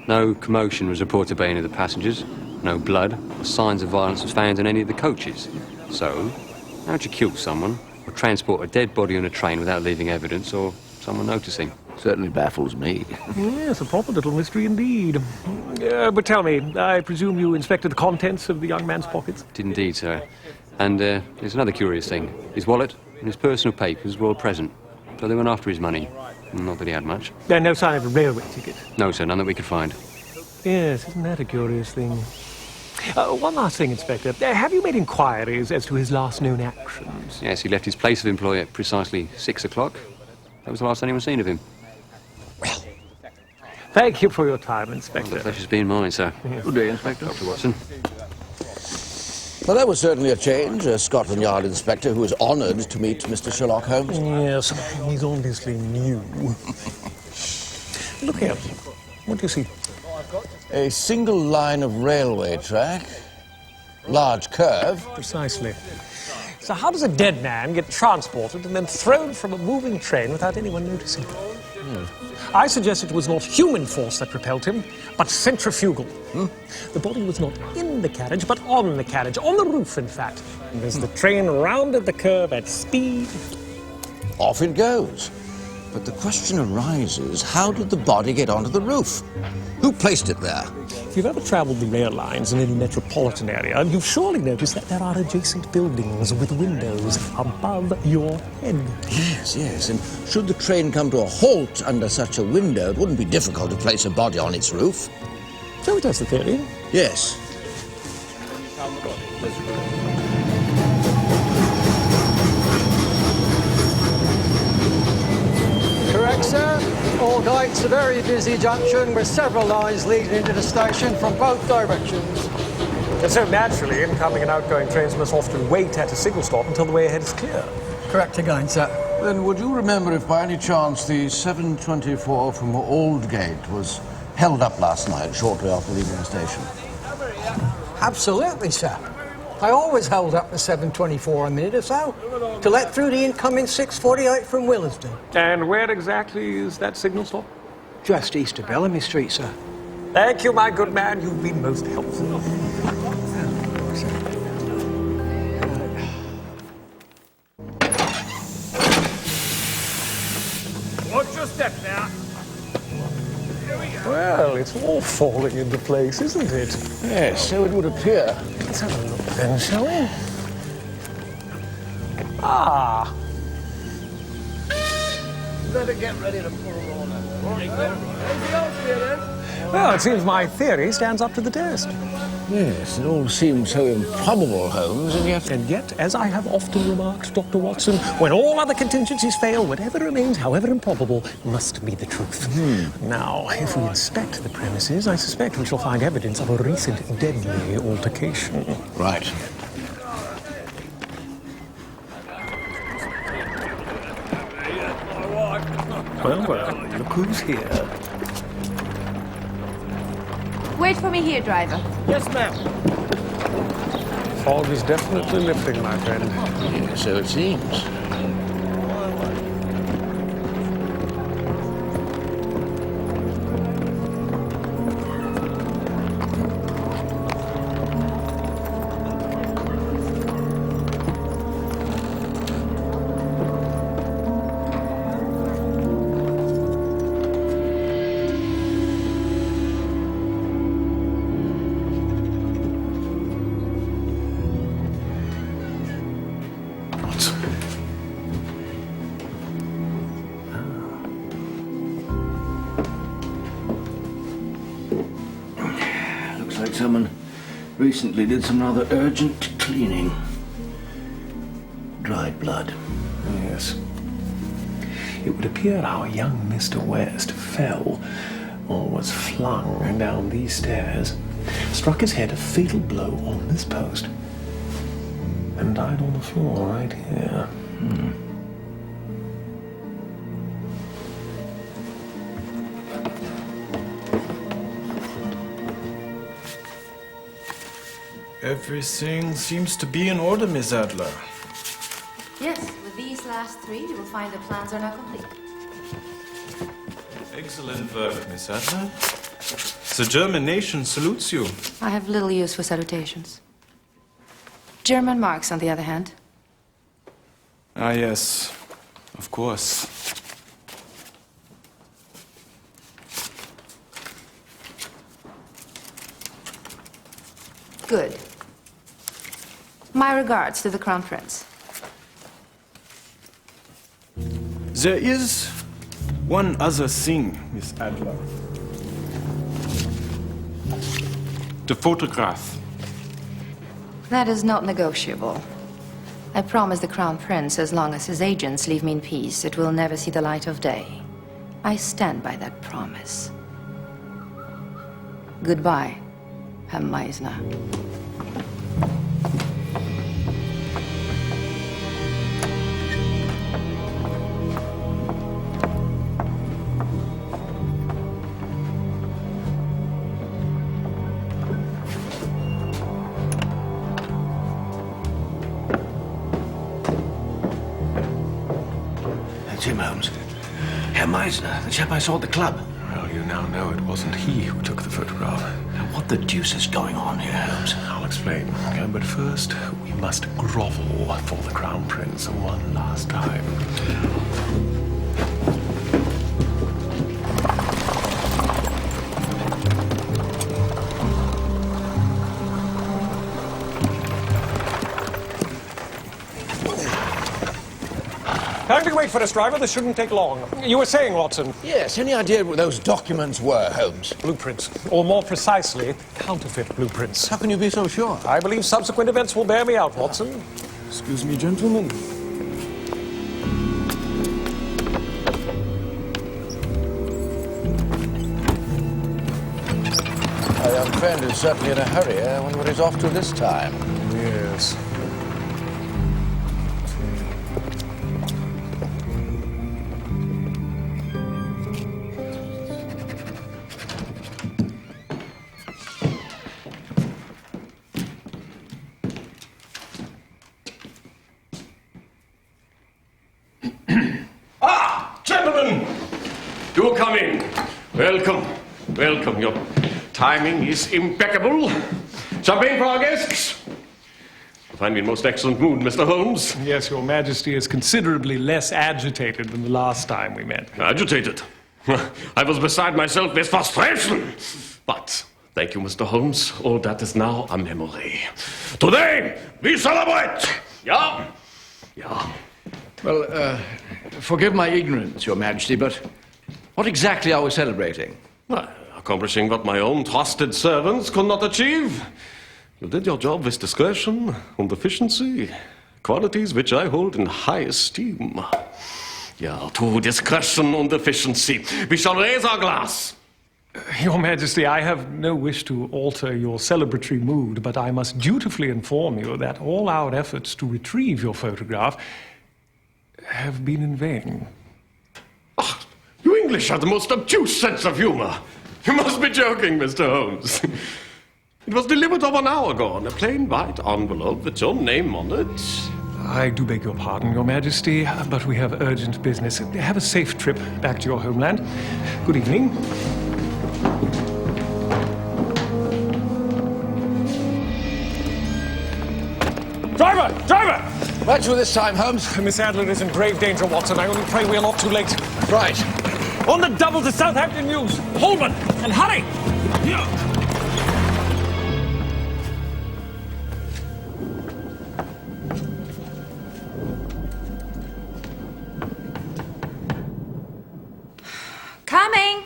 No commotion was reported by any of the passengers. No blood or signs of violence was found in any of the coaches. So, how'd you kill someone or transport a dead body on a train without leaving evidence or someone noticing? Certainly baffles me. Yes, a proper little mystery indeed. But tell me, I presume you inspected the contents of the young man's pockets? Did indeed, sir. And there's another curious thing. His wallet and his personal papers were all present. So they went after his money. Not that he had much. No sign of a railway ticket? No, sir, none that we could find. Yes, isn't that a curious thing? One last thing, Inspector. Have you made inquiries as to his last known actions? Yes, he left his place of employ at precisely 6 o'clock. That was the last anyone seen of him. Thank you for your time, Inspector. Well, the pleasure's been mine, sir. Good day, Inspector. Dr. Watson. Well, that was certainly a change. A Scotland Yard inspector who is honoured to meet Mr. Sherlock Holmes. Yes, he's obviously new. Look here. What do you see? A single line of railway track. Large curve. Precisely. So how does a dead man get transported and then thrown from a moving train without anyone noticing? I suggest it was not human force that propelled him, but centrifugal. The body was not in the carriage, but on the carriage, on the roof, in fact. And as the train rounded the curve at speed... Off it goes. But the question arises, how did the body get onto the roof? Who placed it there? If you've ever travelled the rail lines in any metropolitan area, you've surely noticed that there are adjacent buildings with windows above your head. Yes. And should the train come to a halt under such a window, it wouldn't be difficult to place a body on its roof. So that's the theory? Yes. Correct, sir. Aldgate's a very busy junction with several lines leading into the station from both directions. And so naturally, incoming and outgoing trains must often wait at a signal stop until the way ahead is clear. Correct again, sir. Then would you remember if by any chance the 724 from Aldgate was held up last night shortly after leaving the station? Absolutely, sir. I always held up the 724 a minute or so to let through the incoming 648 from Willesden. And where exactly is that signal stop? Just east of Bellamy Street, sir. Thank you, my good man. You've been most helpful. Watch your step now. Well, it's all falling into place, isn't it? Yes, so it would appear. Let's have a look then, shall we? Ah! Better get ready to pull on it. Well, it seems my theory stands up to the test. Yes, it all seems so improbable, Holmes, and yet... And yet, as I have often remarked, Dr. Watson, when all other contingencies fail, whatever remains, however improbable, must be the truth. Now, if we inspect the premises, I suspect we shall find evidence of a recent deadly altercation. Right. Well, look who's here. Wait for me here, driver. Yes, ma'am. Fog is definitely lifting, my friend. Yes, so it seems. Someone recently did some rather urgent cleaning. Dried blood. Yes. It would appear our young Mr. West fell or was flung down these stairs, struck his head a fatal blow on this post, and died on the floor right here. Everything seems to be in order, Miss Adler. Yes, with these last three, you will find the plans are now complete. Excellent work, Miss Adler. The German nation salutes you. I have little use for salutations. German marks, on the other hand. Ah, yes, of course. Good. My regards to the Crown Prince. There is one other thing, Miss Adler. The photograph. That is not negotiable. I promise the Crown Prince, as long as his agents leave me in peace, it will never see the light of day. I stand by that promise. Goodbye, Herr Meisner. Jim Holmes. Herr Meisner, the chap I saw at the club. Well, you now know it wasn't he who took the photograph. Now, what the deuce is going on here, Holmes? I'll explain. But first, we must grovel for the Crown Prince one last time. Kindly wait for us, driver. This shouldn't take long. You were saying, Watson? Yes, any idea what those documents were, Holmes? Blueprints. Or more precisely, counterfeit blueprints. How can you be so sure? I believe subsequent events will bear me out, Watson. Excuse me, gentlemen. Our young friend is certainly in a hurry. I wonder what he's off to this time. Yes. Gentlemen, do come in. Welcome, welcome. Your timing is impeccable. Champagne for our guests. I find me in most excellent mood, Mr. Holmes. Yes, Your Majesty is considerably less agitated than the last time we met. Agitated? I was beside myself with frustration. But, thank you, Mr. Holmes. All that is now a memory. Today, we celebrate. Yeah? Yeah. Well, forgive my ignorance, Your Majesty, but what exactly are we celebrating? Well, accomplishing what my own trusted servants could not achieve. You did your job with discretion and efficiency, qualities which I hold in high esteem. Yeah, to discretion and efficiency, we shall raise our glass. Your Majesty, I have no wish to alter your celebratory mood, but I must dutifully inform you that all our efforts to retrieve your photograph have been in vain. Oh, you English have the most obtuse sense of humor. You must be joking, Mr. Holmes. It was delivered over an hour ago in a plain white envelope with your name on it. I do beg your pardon, Your Majesty, but we have urgent business. Have a safe trip back to your homeland. Good evening. Driver! Driver! Right you this time, Holmes. Miss Adler is in grave danger, Watson. I only pray we are not too late. Right. On the double to Southampton News. Holman, and hurry! Coming!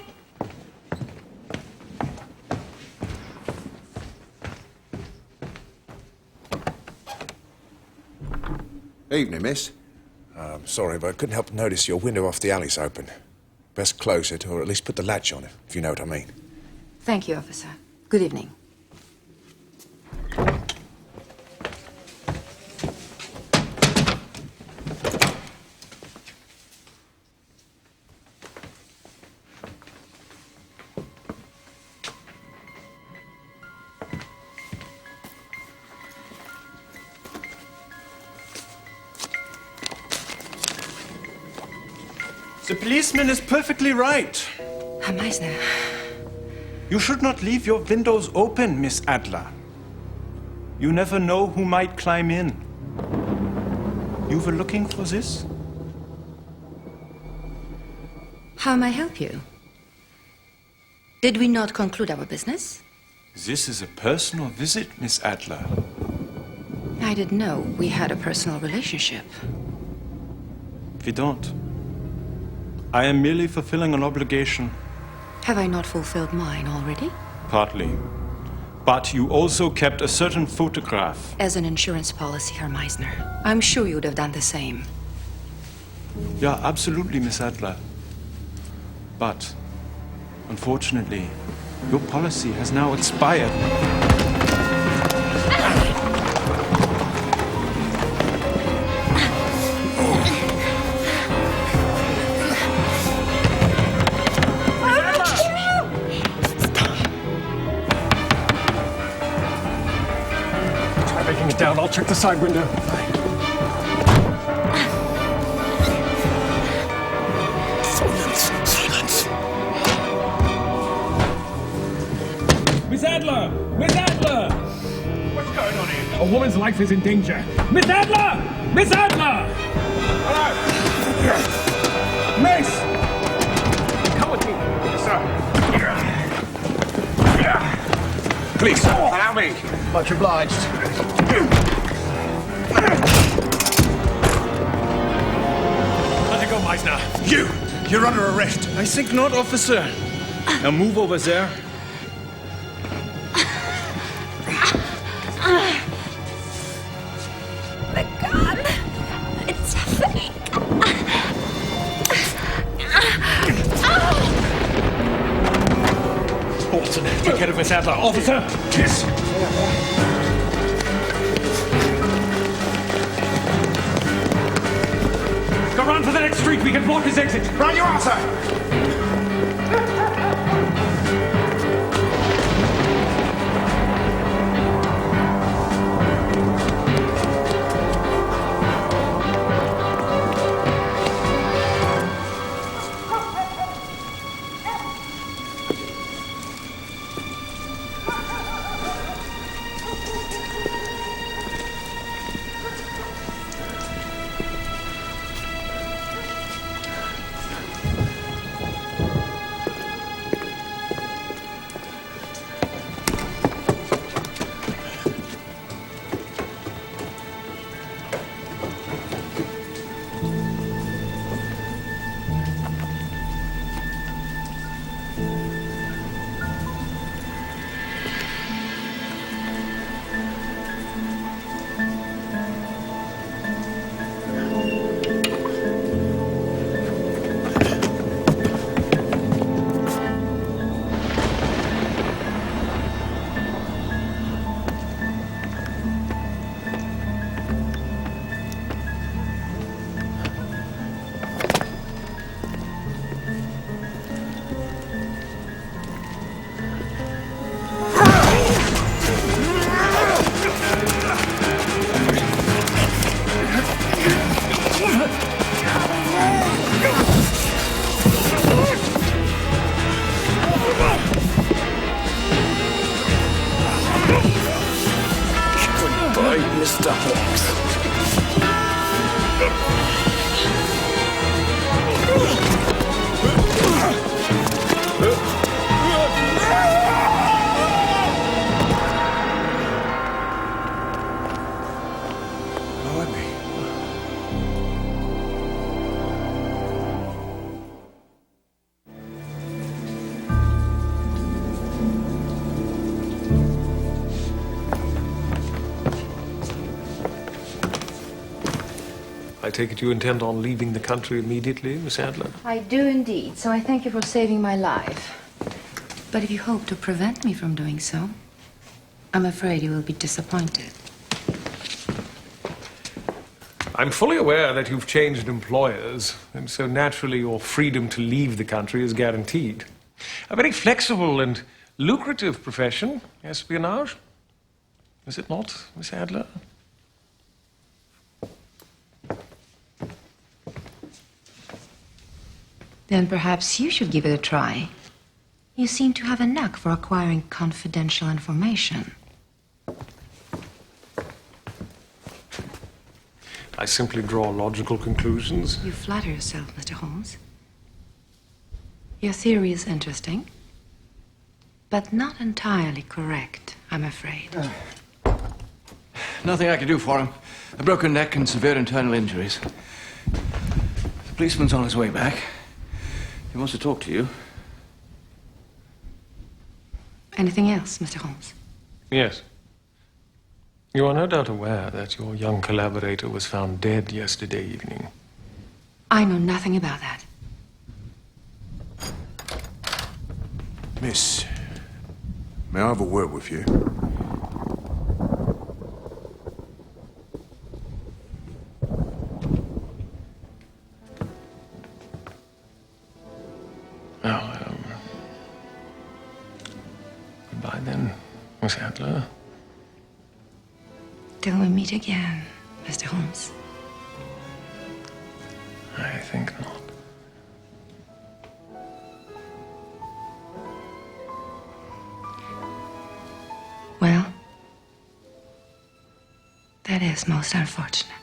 Evening, miss. I'm sorry, but I couldn't help but notice your window off the alley's open. Best close it, or at least put the latch on it, if you know what I mean. Thank you, officer. Good evening. The policeman is perfectly right. Herr Meisner. You should not leave your windows open, Miss Adler. You never know who might climb in. You were looking for this? How may I help you? Did we not conclude our business? This is a personal visit, Miss Adler. I didn't know we had a personal relationship. We don't. I am merely fulfilling an obligation. Have I not fulfilled mine already? Partly. But you also kept a certain photograph. As an insurance policy, Herr Meisner. I'm sure you would have done the same. Yeah, absolutely, Miss Adler. But, unfortunately, your policy has now expired. Breaking it down. I'll check the side window. Silence! Miss Adler! Miss Adler! What's going on here? A woman's life is in danger. Miss Adler! Miss Adler! Hello! Miss! Come with me. Sir. Please, sir, allow me. Much obliged. How'd you go, Meisner? You're under arrest. I think not, officer. Now move over there. The gun. It's a fake. Watson, take care of Miss Adler. Officer! Yes! Go round to the next street. We can block his exit. Run you are, sir! I take it you intend on leaving the country immediately, Miss Adler? I do indeed, so I thank you for saving my life. But if you hope to prevent me from doing so, I'm afraid you will be disappointed. I'm fully aware that you've changed employers, and so naturally your freedom to leave the country is guaranteed. A very flexible and lucrative profession, espionage. Is it not, Miss Adler? Then perhaps you should give it a try. You seem to have a knack for acquiring confidential information. I simply draw logical conclusions. You flatter yourself, Mr. Holmes. Your theory is interesting, but not entirely correct, I'm afraid. Nothing I can do for him. A broken neck and severe internal injuries. The policeman's on his way back. He wants to talk to you. Anything else, Mr. Holmes? Yes. You are no doubt aware that your young collaborator was found dead yesterday evening. I know nothing about that. Miss, may I have a word with you? Well, goodbye then, Miss Adler. Till we meet again, Mr. Holmes. I think not. Well, that is most unfortunate.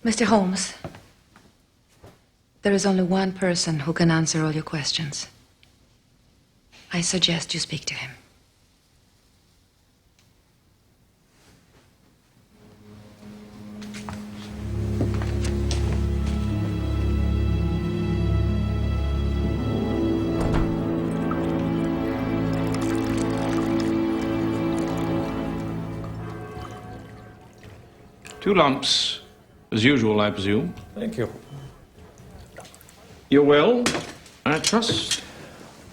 Mr. Holmes, there is only one person who can answer all your questions. I suggest you speak to him. Two lumps, as usual, I presume. Thank you. You're well, I trust.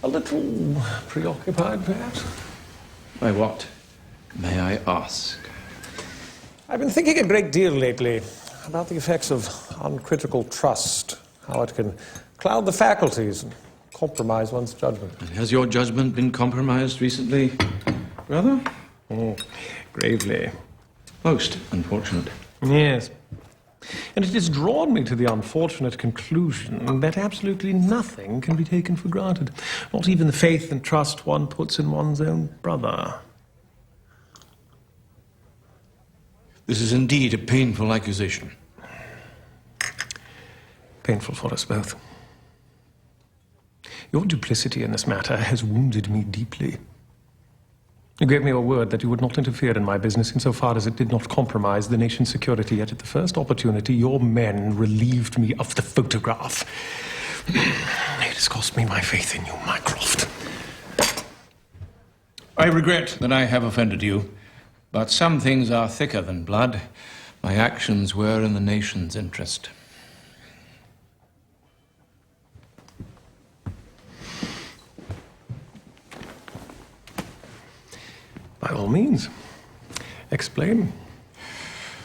A little preoccupied, perhaps? By what, may I ask? I've been thinking a great deal lately about the effects of uncritical trust, how it can cloud the faculties and compromise one's judgment. Has your judgment been compromised recently, brother? Gravely. Most unfortunate. Yes. And it has drawn me to the unfortunate conclusion that absolutely nothing can be taken for granted. Not even the faith and trust one puts in one's own brother. This is indeed a painful accusation. Painful for us both. Your duplicity in this matter has wounded me deeply. You gave me your word that you would not interfere in my business insofar as it did not compromise the nation's security, yet at the first opportunity your men relieved me of the photograph. It has cost me my faith in you, Mycroft. I regret that I have offended you, but some things are thicker than blood. My actions were in the nation's interest. By all means. Explain.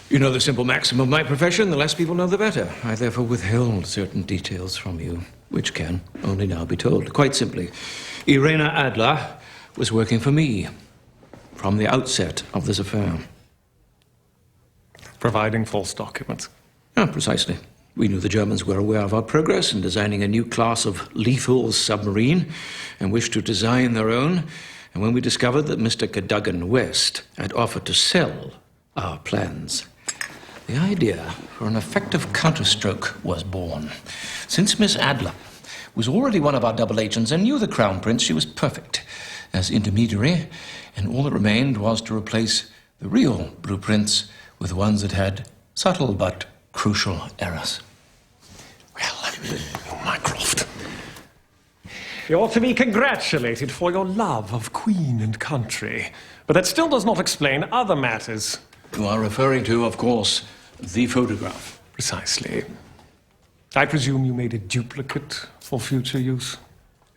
You know the simple maxim of my profession, the less people know, the better. I therefore withheld certain details from you, which can only now be told. Quite simply, Irena Adler was working for me from the outset of this affair. Providing false documents. Precisely. We knew the Germans were aware of our progress in designing a new class of lethal submarine and wished to design their own. And when we discovered that Mr. Cadogan West had offered to sell our plans, the idea for an effective counterstroke was born. Since Miss Adler was already one of our double agents and knew the Crown Prince, she was perfect as intermediary, and all that remained was to replace the real blueprints with ones that had subtle but crucial errors. Well, Mycroft. You ought to be congratulated for your love of Queen and country. But that still does not explain other matters. You are referring to, of course, the photograph. Precisely. I presume you made a duplicate for future use?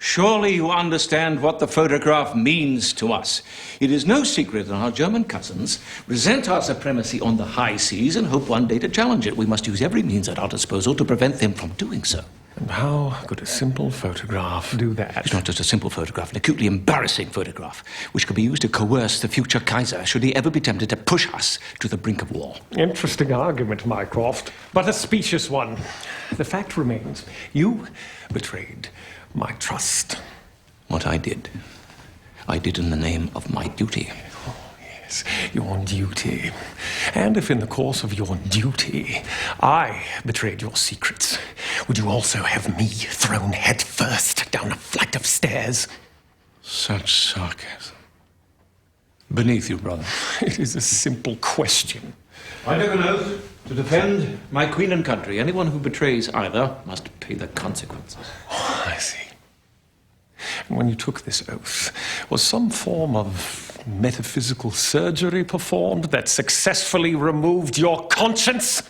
Surely you understand what the photograph means to us. It is no secret that our German cousins resent our supremacy on the high seas and hope one day to challenge it. We must use every means at our disposal to prevent them from doing so. And how could a simple photograph do that? It's not just a simple photograph, an acutely embarrassing photograph, which could be used to coerce the future Kaiser should he ever be tempted to push us to the brink of war. Interesting argument, Mycroft, but a specious one. The fact remains, you betrayed my trust. What I did in the name of my duty. Oh, yes, your duty. And if in the course of your duty I betrayed your secrets, would you also have me thrown headfirst down a flight of stairs? Such sarcasm. Beneath you, brother. It is a simple question. I took an oath to defend my queen and country. Anyone who betrays either must pay the consequences. Oh, I see. And when you took this oath, was some form of metaphysical surgery performed that successfully removed your conscience?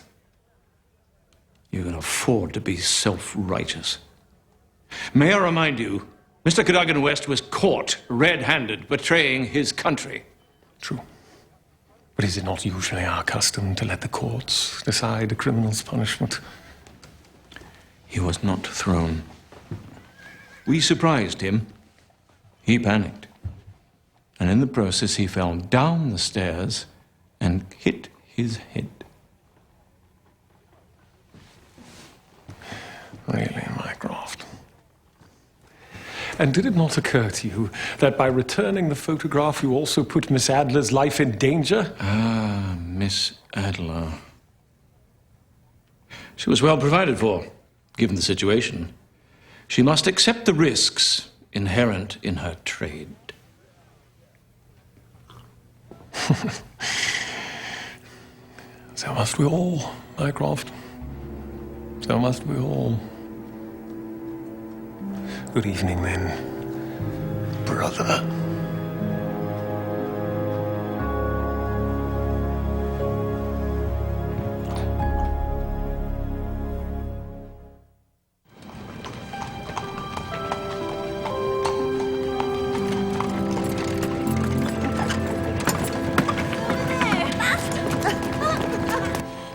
You can afford to be self-righteous. May I remind you, Mr. Cadogan West was caught red-handed betraying his country. True. But is it not usually our custom to let the courts decide a criminal's punishment? He was not thrown. We surprised him. He panicked. And in the process, he fell down the stairs and hit his head. Really, Mycroft? And did it not occur to you that by returning the photograph, you also put Miss Adler's life in danger? Ah, Miss Adler. She was well provided for, given the situation. She must accept the risks inherent in her trade. So must we all, Mycroft. So must we all. Good evening, then, brother.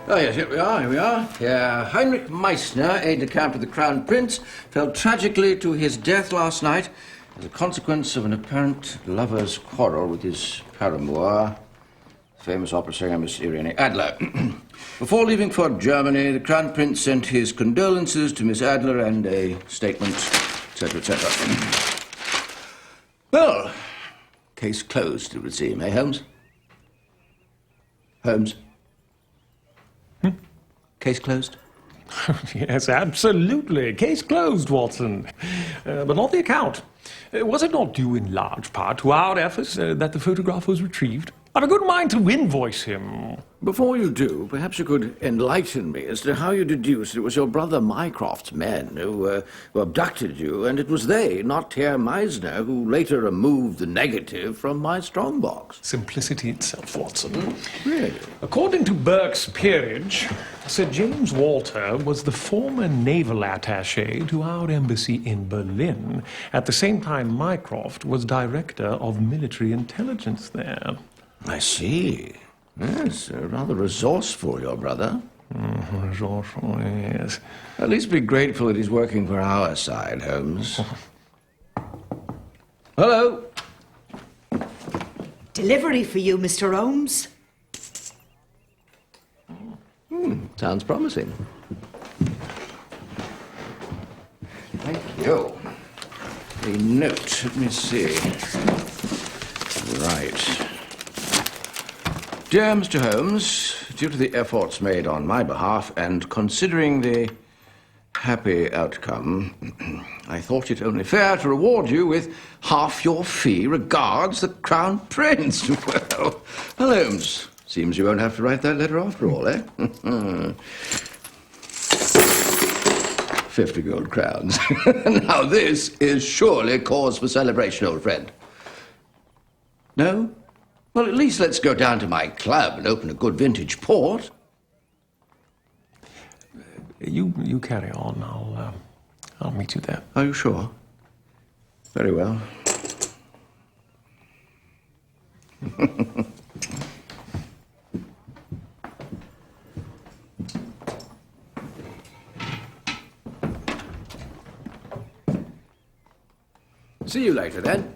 Oh, yes, here we are. Heinrich Meissner, aide-de-camp of the Crown Prince, fell tragically to his death last night as a consequence of an apparent lover's quarrel with his paramour, famous opera singer Miss Irene Adler. Before leaving for Germany, the Crown Prince sent his condolences to Miss Adler and a statement, etc., etc. Well, case closed, it would seem, eh, Holmes? Holmes? Case closed? Yes, absolutely. Case closed, Watson. But not the account. Was it not due in large part to our efforts that the photograph was retrieved? I've a good mind to invoice him. Before you do, perhaps you could enlighten me as to how you deduced it was your brother Mycroft's men who abducted you, and it was they, not Herr Meissner, who later removed the negative from my strongbox. Simplicity itself, Watson. Really? According to Burke's peerage, Sir James Walter was the former naval attaché to our embassy in Berlin. At the same time, Mycroft was director of military intelligence there. I see. Yes, rather resourceful, your brother. Resourceful, yes. At least be grateful that he's working for our side, Holmes. Hello? Delivery for you, Mr. Holmes. Sounds promising. Thank you. The note, let me see. Right. Dear Mr. Holmes, due to the efforts made on my behalf and considering the happy outcome, I thought it only fair to reward you with half your fee. Regards, the Crown Prince. Well, Holmes, seems you won't have to write that letter after all, eh? 50 gold crowns. Now this is surely cause for celebration, old friend. No? Well, at least let's go down to my club and open a good vintage port. You carry on. I'll meet you there. Are you sure? Very well. See you later, then.